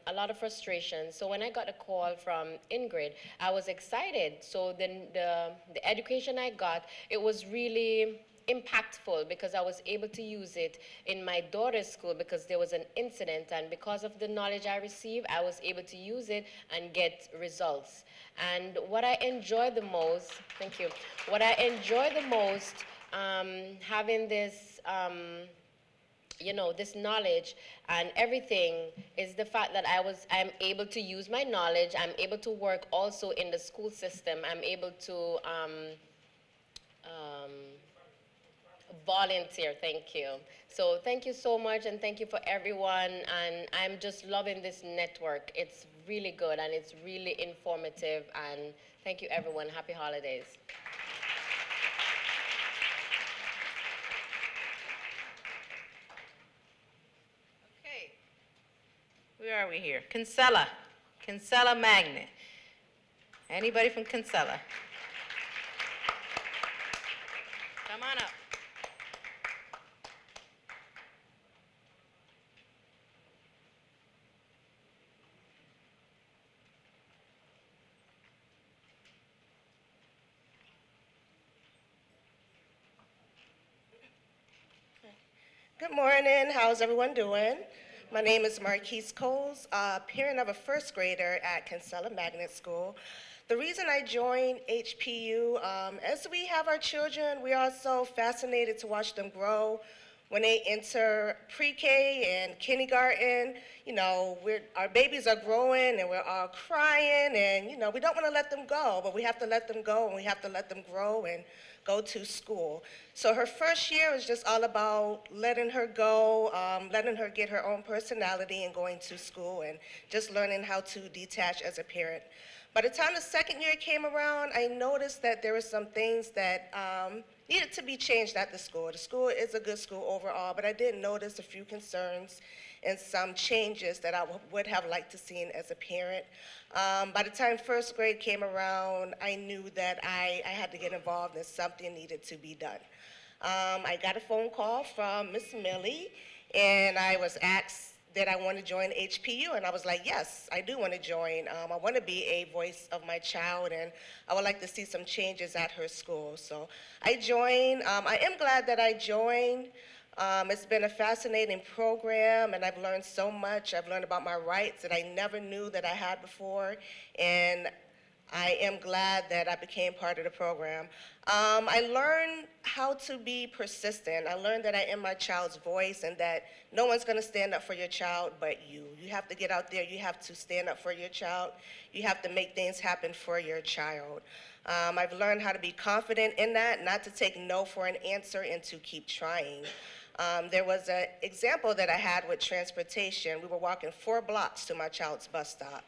a lot of frustration. So when I got a call from Ingrid, I was excited. So then the education I got, it was really impactful because I was able to use it in my daughter's school because there was an incident, and because of the knowledge I received, I was able to use it and get results. And what I enjoy the most, thank you, what I enjoy the most having this you know, this knowledge and everything is the fact that I'm able to use my knowledge. I'm able to work also in the school system. I'm able to volunteer, thank you. So thank you so much, and thank you for everyone, and I'm just loving this network. It's really good, and it's really informative, and thank you everyone. Happy holidays. Okay, where are we here? Kinsella Magnet. Anybody from Kinsella? Come on up. Good morning. How's everyone doing? My name is Marquise Coles, parent of a first grader at Kinsella Magnet School. The reason I joined HPU, as we have our children, we are so fascinated to watch them grow. When they enter pre-K and kindergarten, you know, our babies are growing and we're all crying, and, you know, we don't want to let them go, but we have to let them go and we have to let them grow and go to school. So her first year was just all about letting her go, letting her get her own personality and going to school and just learning how to detach as a parent. By the time the second year came around, I noticed that there were some things that needed to be changed at the school. The school is a good school overall, but I did notice a few concerns and some changes that I would have liked to see as a parent. By the time first grade came around, I knew that I had to get involved and something needed to be done. I got a phone call from Miss Millie, and I was asked that I want to join HPU, and I was like, yes, I do want to join. I want to be a voice of my child, and I would like to see some changes at her school. So I joined. I am glad that I joined. It's been a fascinating program, and I've learned so much. I've learned about my rights that I never knew that I had before, and I am glad that I became part of the program. I learned how to be persistent. I learned that I am my child's voice and that no one's going to stand up for your child but you. You have to get out there. You have to stand up for your child. You have to make things happen for your child. I've learned how to be confident in that, not to take no for an answer and to keep trying. There was an example that I had with transportation. We were walking 4 blocks to my child's bus stop.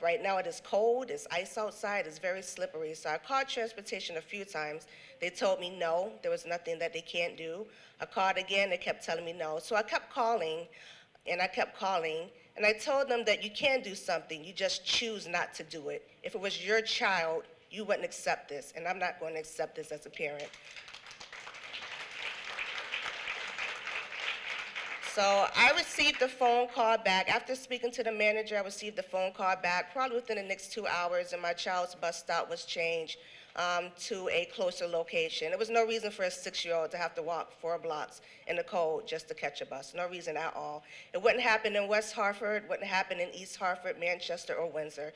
Right now it is cold, it's ice outside, it's very slippery. So I called transportation a few times. They told me no, there was nothing that they can't do. I called again, they kept telling me no. So I kept calling, and I kept calling, and I told them that you can do something, you just choose not to do it. If it was your child, you wouldn't accept this, and I'm not going to accept this as a parent. So I received a phone call back. After speaking to the manager, I received a phone call back probably within the next 2 hours, and my child's bus stop was changed to a closer location. There was no reason for a 6-year-old to have to walk 4 blocks in the cold just to catch a bus. No reason at all. It wouldn't happen in West Hartford, wouldn't happen in East Hartford, Manchester, or Windsor.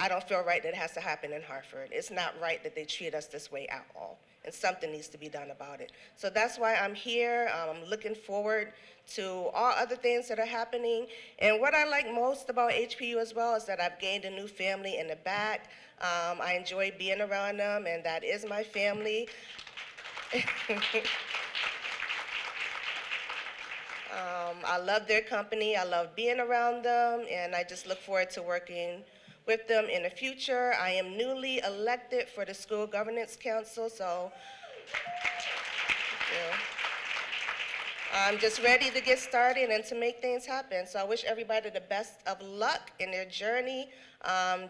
I don't feel right that it has to happen in Hartford. It's not right that they treat us this way at all, and something needs to be done about it. So that's why I'm here. I'm looking forward to all other things that are happening. And what I like most about HPU as well is that I've gained a new family in the back. I enjoy being around them, and that is my family. I love their company. I love being around them, and I just look forward to working with them in the future. I am newly elected for the School Governance Council, so thank you. I'm just ready to get started and to make things happen. So I wish everybody the best of luck in their journey.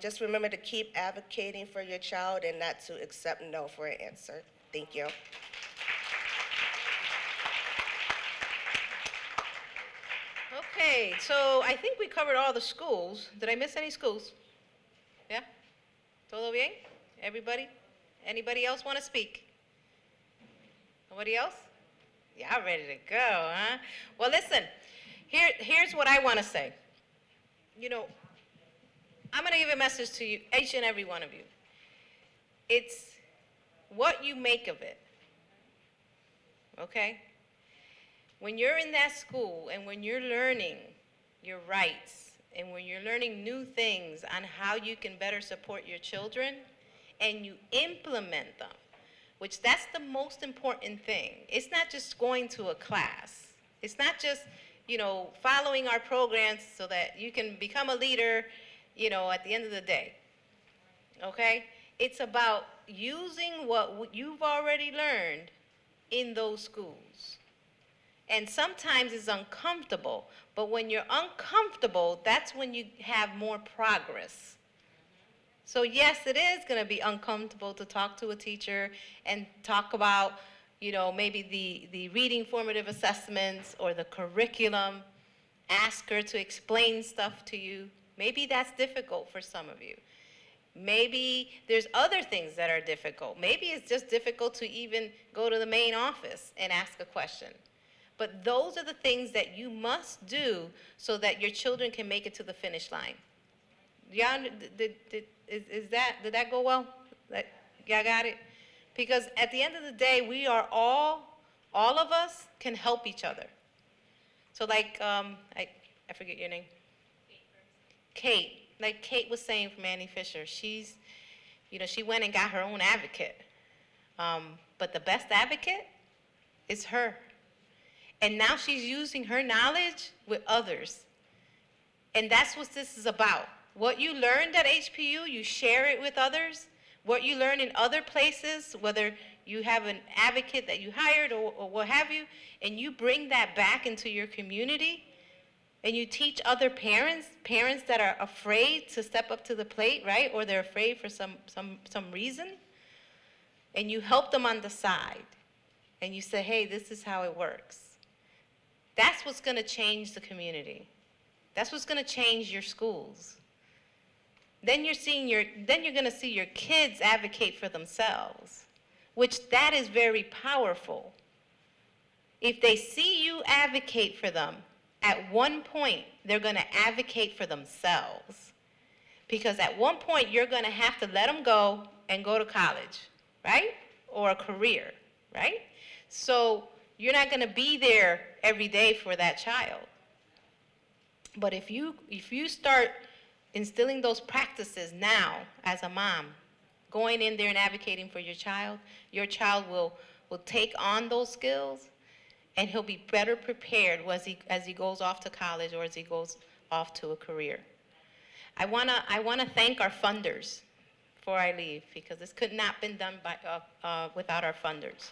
Just remember to keep advocating for your child and not to accept no for an answer. Thank you. Okay, so I think we covered all the schools. Did I miss any schools? Yeah? Todo bien? Everybody? Anybody else want to speak? Nobody else? Y'all ready to go, huh? Well, listen, here's what I want to say. You know, I'm going to give a message to you, each and every one of you. It's what you make of it, okay? When you're in that school and when you're learning your rights and when you're learning new things on how you can better support your children and you implement them, which that's the most important thing. It's not just going to a class. It's not just, you know, following our programs so that you can become a leader, you know, at the end of the day, okay? It's about using what you've already learned in those schools. And sometimes it's uncomfortable, but when you're uncomfortable, that's when you have more progress. So yes, it is going to be uncomfortable to talk to a teacher and talk about, you know, maybe the reading formative assessments or the curriculum. Ask her to explain stuff to you. Maybe that's difficult for some of you. Maybe there's other things that are difficult. Maybe it's just difficult to even go to the main office and ask a question. But those are the things that you must do so that your children can make it to the finish line. Y'all, did that go well? Y'all got it? Because at the end of the day, we are all of us can help each other. So like, I forget your name. Kate. Like Kate was saying from Annie Fisher, she's, you know, she went and got her own advocate. But the best advocate is her. And now she's using her knowledge with others. And that's what this is about. What you learned at HPU, you share it with others. What you learn in other places, whether you have an advocate that you hired or what have you, and you bring that back into your community, and you teach other parents that are afraid to step up to the plate, right? Or they're afraid for some reason, and you help them on the side, and you say, hey, this is how it works. That's what's going to change the community. That's what's going to change your schools. Then you're going to see your kids advocate for themselves, which that is very powerful. If they see you advocate for them, at one point, they're going to advocate for themselves. Because at one point, you're going to have to let them go and go to college, right? Or a career, right? So you're not going to be there every day for that child. But if you start instilling those practices now as a mom, going in there and advocating for your child will take on those skills, and he'll be better prepared as he goes off to college or as he goes off to a career. I wanna thank our funders before I leave, because this could not have been done without our funders.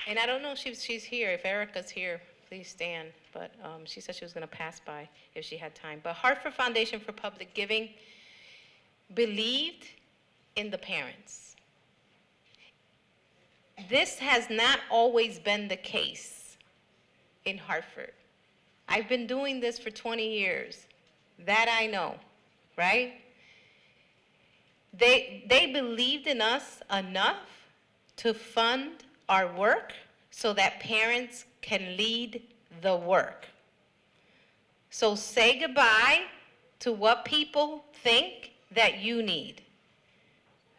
And I don't know if she's here. If Erica's here, please stand. But she said she was going to pass by if she had time. But Hartford Foundation for Public Giving believed in the parents. This has not always been the case in Hartford. I've been doing this for 20 years. That I know, right? They believed in us enough to fund our work so that parents can lead the work. So say goodbye to what people think that you need.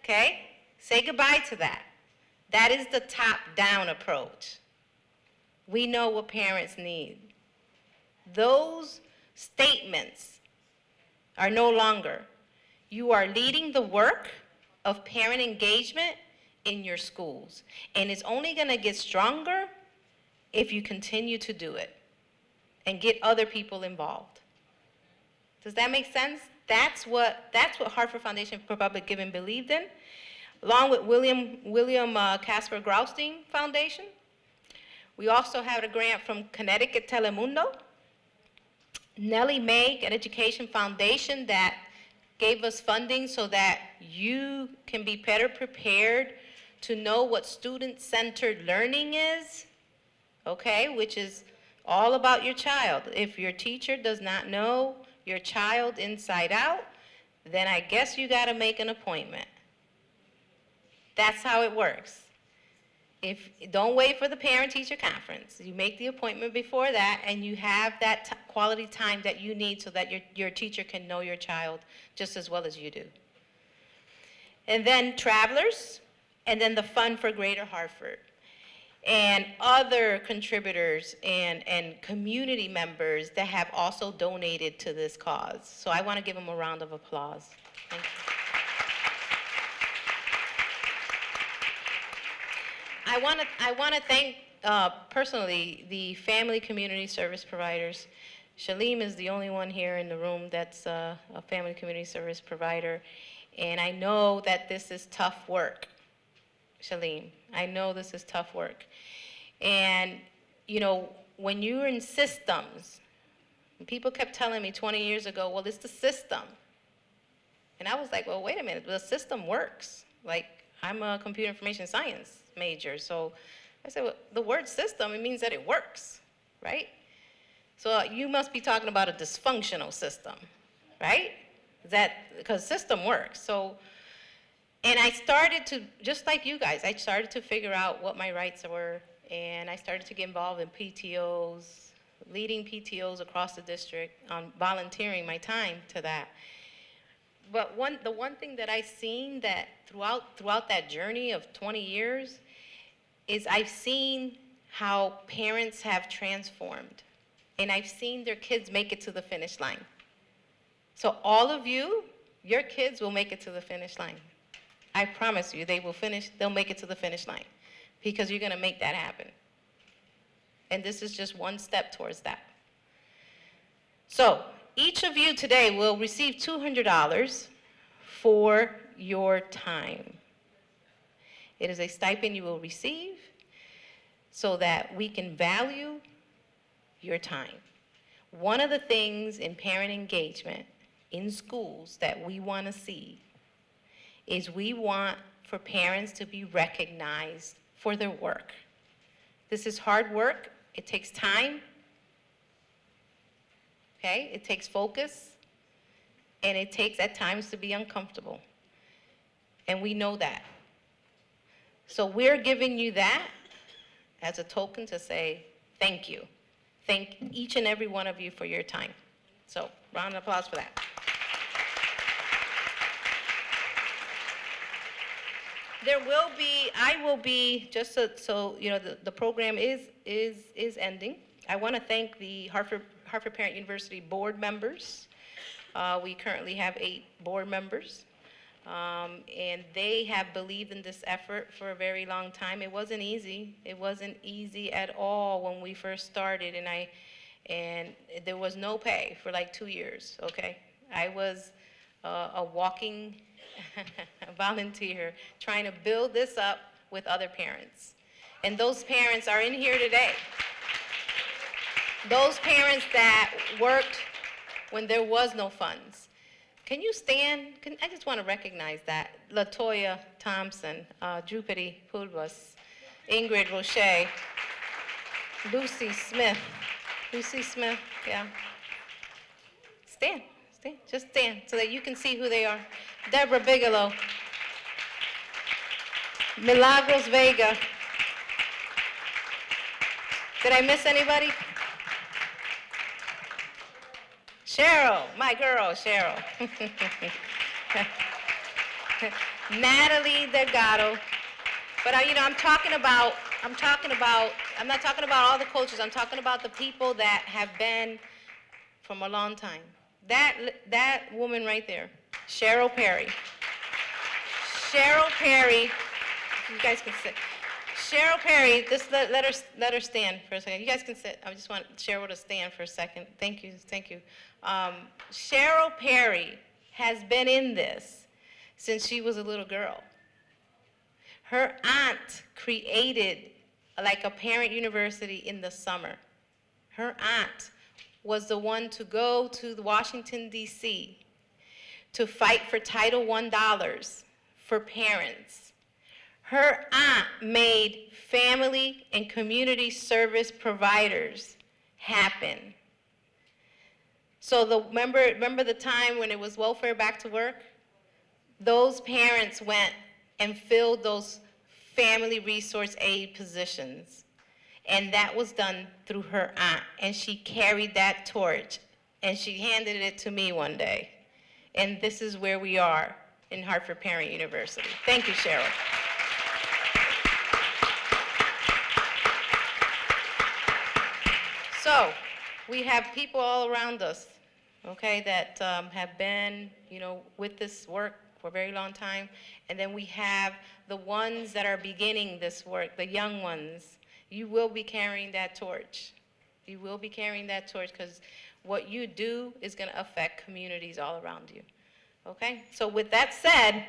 Okay? Say goodbye to that. That is the top-down approach. We know what parents need. Those statements are no longer. You are leading the work of parent engagement in your schools. And it's only going to get stronger if you continue to do it and get other people involved. Does that make sense? That's what Hartford Foundation for Public Giving believed in. along with William Casper Graustein Foundation. We also have a grant from Connecticut Telemundo, Nellie Meg, an education foundation that gave us funding so that you can be better prepared to know what student-centered learning is, okay, which is all about your child. If your teacher does not know your child inside out, then I guess you gotta make an appointment. That's how it works. Don't wait for the parent-teacher conference. You make the appointment before that, and you have that quality time that you need so that your teacher can know your child just as well as you do. And then travelers, and then the Fund for Greater Hartford. And other contributors and community members that have also donated to this cause. So I want to give them a round of applause. Thank you. I want to thank personally the family community service providers. Shalim is the only one here in the room that's a family community service provider. And I know that this is tough work, Shalim. I know this is tough work. And, you know, when you're in systems, people kept telling me 20 years ago, well, it's the system. And I was like, well, wait a minute, the system works. Like, I'm a computer information science major, so I said, well, the word system, it means that it works, right? So you must be talking about a dysfunctional system, right? Because system works. So, and I started to, just like you guys, I started to figure out what my rights were, and I started to get involved in PTOs, leading PTOs across the district, volunteering my time to that. But the one thing that I've seen that throughout that journey of 20 years is I've seen how parents have transformed, and I've seen their kids make it to the finish line. So all of you, your kids will make it to the finish line. I promise you, they'll make it to the finish line because you're gonna make that happen. And this is just one step towards that. So each of you today will receive $200 for your time. It is a stipend you will receive so that we can value your time. One of the things in parent engagement in schools that we want to see is we want for parents to be recognized for their work. This is hard work. It takes time. Okay? It takes focus. And it takes at times to be uncomfortable. And we know that. So we're giving you that as a token to say thank you. Thank each and every one of you for your time. So round of applause for that. I will be, just so you know, the program is ending. I want to thank the Hartford Parent University board members. We currently have 8 board members, and they have believed in this effort for a very long time. It wasn't easy. It wasn't easy at all when we first started, and there was no pay for like 2 years, okay? I was a walking volunteer trying to build this up with other parents. And those parents are in here today. Those parents that worked when there was no funds. Can you stand? I just want to recognize that. LaToya Thompson, Drupadi Pulvas, Ingrid Roche, Lucy Smith, yeah. Stand, just stand so that you can see who they are. Deborah Bigelow, Milagros Vega. Did I miss anybody? Cheryl, my girl, Cheryl. Natalie Delgado. But you know, I'm not talking about all the coaches. I'm talking about the people that have been from a long time. That woman right there, Cheryl Perry. Cheryl Perry, you guys can sit. Cheryl Perry, just let her stand for a second. You guys can sit. I just want Cheryl to stand for a second. Thank you. Cheryl Perry has been in this since she was a little girl. Her aunt created like a parent university in the summer. Her aunt was the one to go to Washington, D.C. to fight for Title I dollars for parents. Her aunt made family and community service providers happen. So remember the time when it was welfare back to work? Those parents went and filled those family resource aid positions. And that was done through her aunt. And she carried that torch and she handed it to me one day. And this is where we are in Hartford Parent University. Thank you, Cheryl. So, we have people all around us, okay, that have been, with this work for a very long time. And then we have the ones that are beginning this work, the young ones. You will be carrying that torch. You will be carrying that torch because what you do is going to affect communities all around you. Okay? So with that said,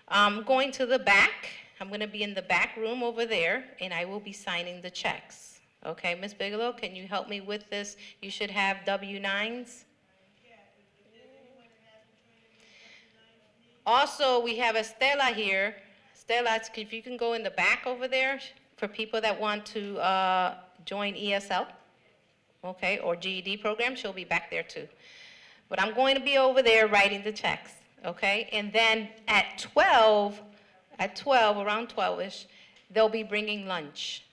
I'm going to the back. I'm going to be in the back room over there, and I will be signing the checks. Okay, Ms. Bigelow, can you help me with this? You should have W-9s. Also, we have Estella here. Estella, if you can go in the back over there for people that want to join ESL, okay, or GED program, she'll be back there too. But I'm going to be over there writing the checks, okay? And then at 12, around 12-ish, they'll be bringing lunch,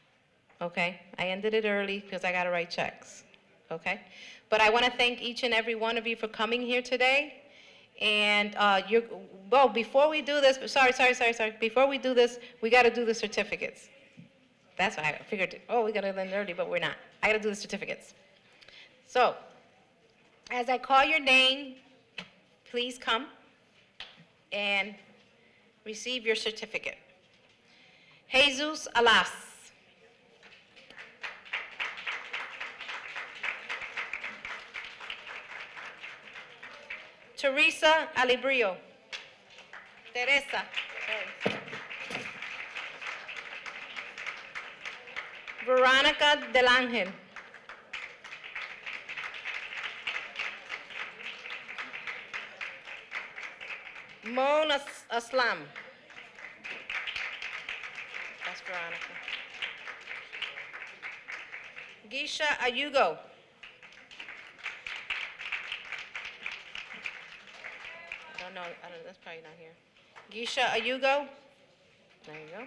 okay? I ended it early because I got to write checks, okay? But I want to thank each and every one of you for coming here today. And before we do this, sorry. Before we do this, we got to do the certificates. That's why I figured, we got to end early, but we're not. I got to do the certificates. So, as I call your name, please come and receive your certificate. Jesus Alas. Teresa Alibrio. Teresa. Sorry. Veronica Del Angel. Mon Aslam. That's Veronica. Gisha Ayugo. I don't know, that's probably not here. Gisha Ayugo. There you go.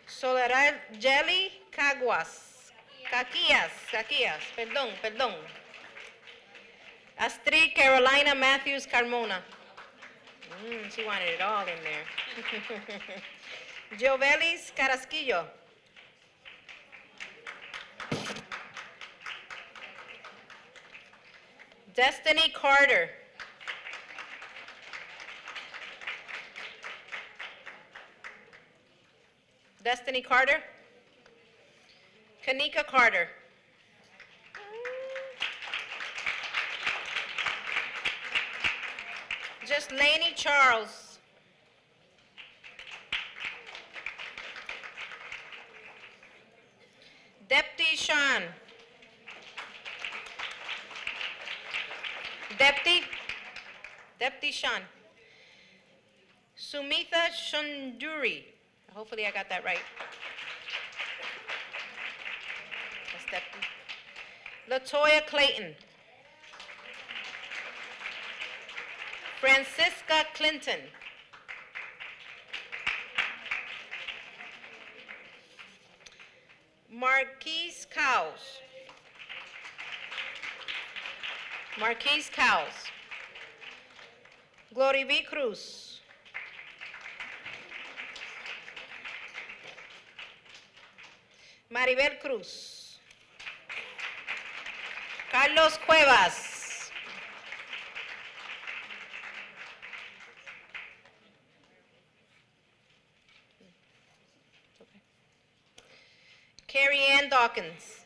Soledad Jelly Caguas. Caquillas, perdón. Astrid Carolina Matthews Carmona. She wanted it all in there. Jovelis Carasquillo. Destiny Carter. Destiny Carter. Kanika Carter. Just Laney Charles. Depti Sean. Depti Sean. Sumitha Shunduri. Hopefully I got that right. That's Depti. Latoya Clayton. Francisca Clinton. Marquise Cowles. Glory V. Cruz. Maribel Cruz. Carlos Cuevas. Carrie Ann Dawkins.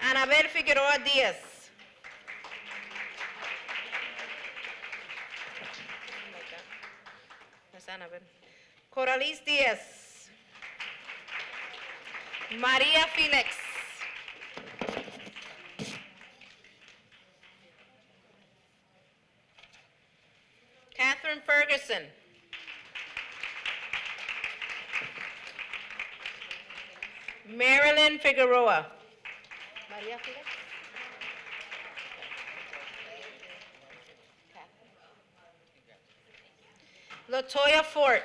Anabel Figueroa Diaz. Sanabin. Coralis Diaz. Maria Felix. Catherine Ferguson. Marilyn Figueroa. Maria Felix. Latoya Fort.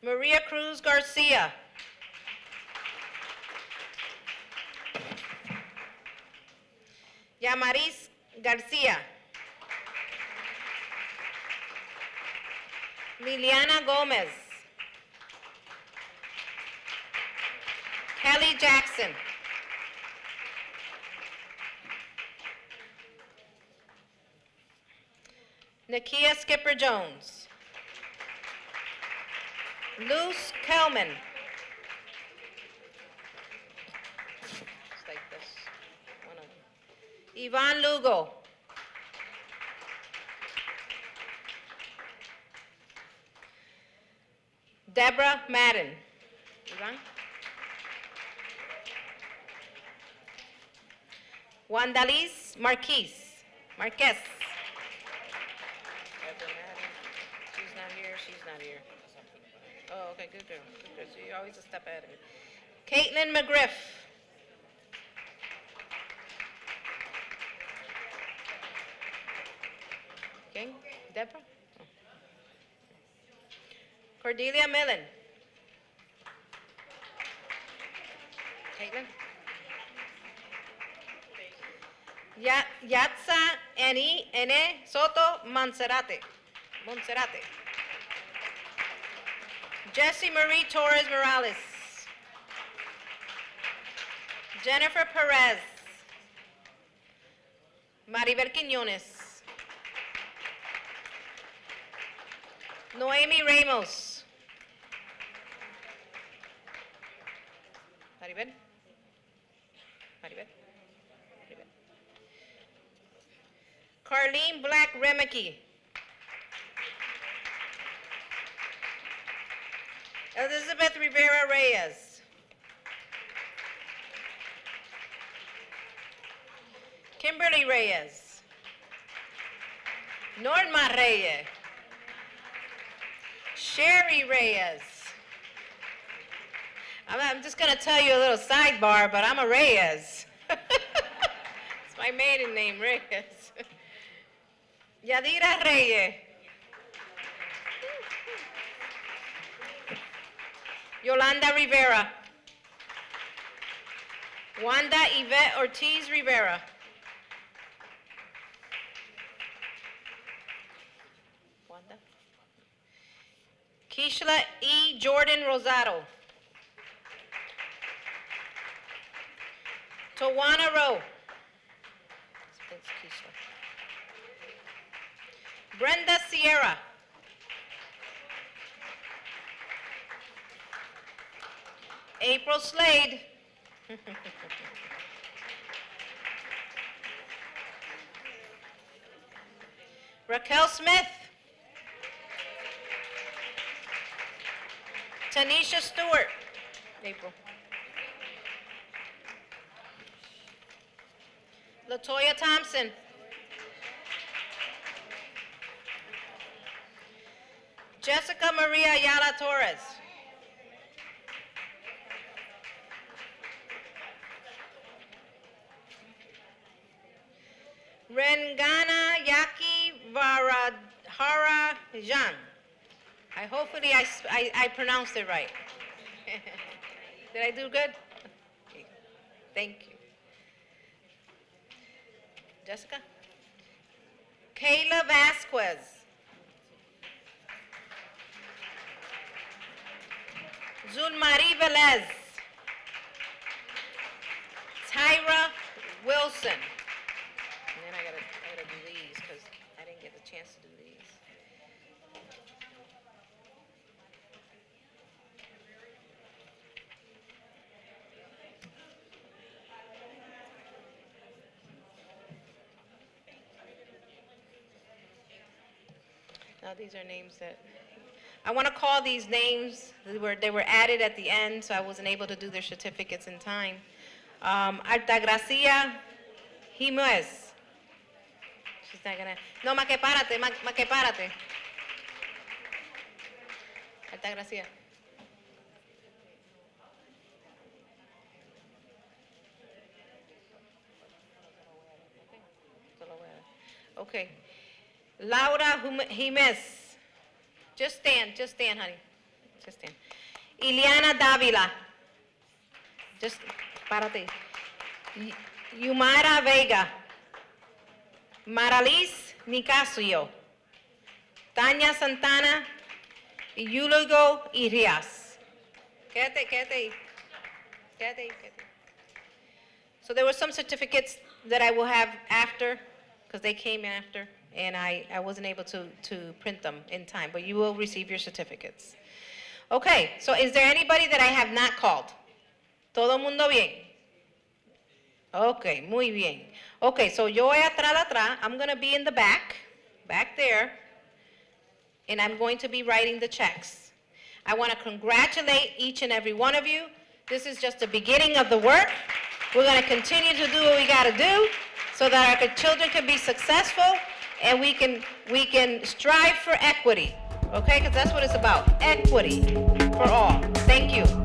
Maria Cruz Garcia. Yamaris Garcia. Liliana Gomez. Kelly Jackson. Nakia Skipper Jones. Luce Kelman. It's like this. One of them. Yvonne Lugo. Deborah Madden. Yvonne. Wandalis Marquez. Marquez. She's not here, she's not here. Oh, okay, good girl, good girl. So you're always a step ahead of me. Caitlin McGriff. Okay, Deborah? Oh. Cordelia Millen. Caitlin? Yatza Ene Soto Monserrate. Jessie Marie Torres Morales. Jennifer Perez. Maribel Quiñones. Noemi Ramos. Maribel. Carlene Black Remeke. Elizabeth Rivera Reyes. Kimberly Reyes. Norma Reyes. Sherry Reyes. I'm just going to tell you a little sidebar, but I'm a Reyes. It's my maiden name, Reyes. Yadira Reyes. Yolanda Rivera. Wanda Yvette Ortiz Rivera. Wanda. Keishla E. Jordan Rosado. Tawana Rowe. Thanks, Keishla. Brenda Sierra. April Slade. Raquel Smith. Tanisha Stewart. April. Latoya Thompson. Jessica Maria Ayala Torres. Rengana Yaki Varadhara Jan. Hopefully I pronounced it right. Did I do good? Okay. Thank you. Jessica? Kayla Vasquez. Zulmari Velez. Tyra Wilson. And then I gotta do these because I didn't get the chance to do these. Now, these are names that, I want to call these names. They were added at the end, so I wasn't able to do their certificates in time. Altagracia Jiménez. She's not gonna, no, más que párate, más que párate. Altagracia. Okay. Laura Jiménez. Just stand, honey. Just stand. Iliana Davila. Just, párate. Yumara Vega. Maralis Nicasio. Tania Santana. Y Yuligo Irias. Quédate ahí. So there were some certificates that I will have after, because they came after, and I wasn't able to print them in time, but you will receive your certificates. Okay, so is there anybody that I have not called? ¿Todo mundo bien? Okay, muy bien. Okay, so yo voy atrás, I'm going to be in the back there, and I'm going to be writing the checks. I want to congratulate each and every one of you. This is just the beginning of the work. We're going to continue to do what we got to do so that our children can be successful and we can strive for equity, okay? Because that's what it's about, equity for all. Thank you.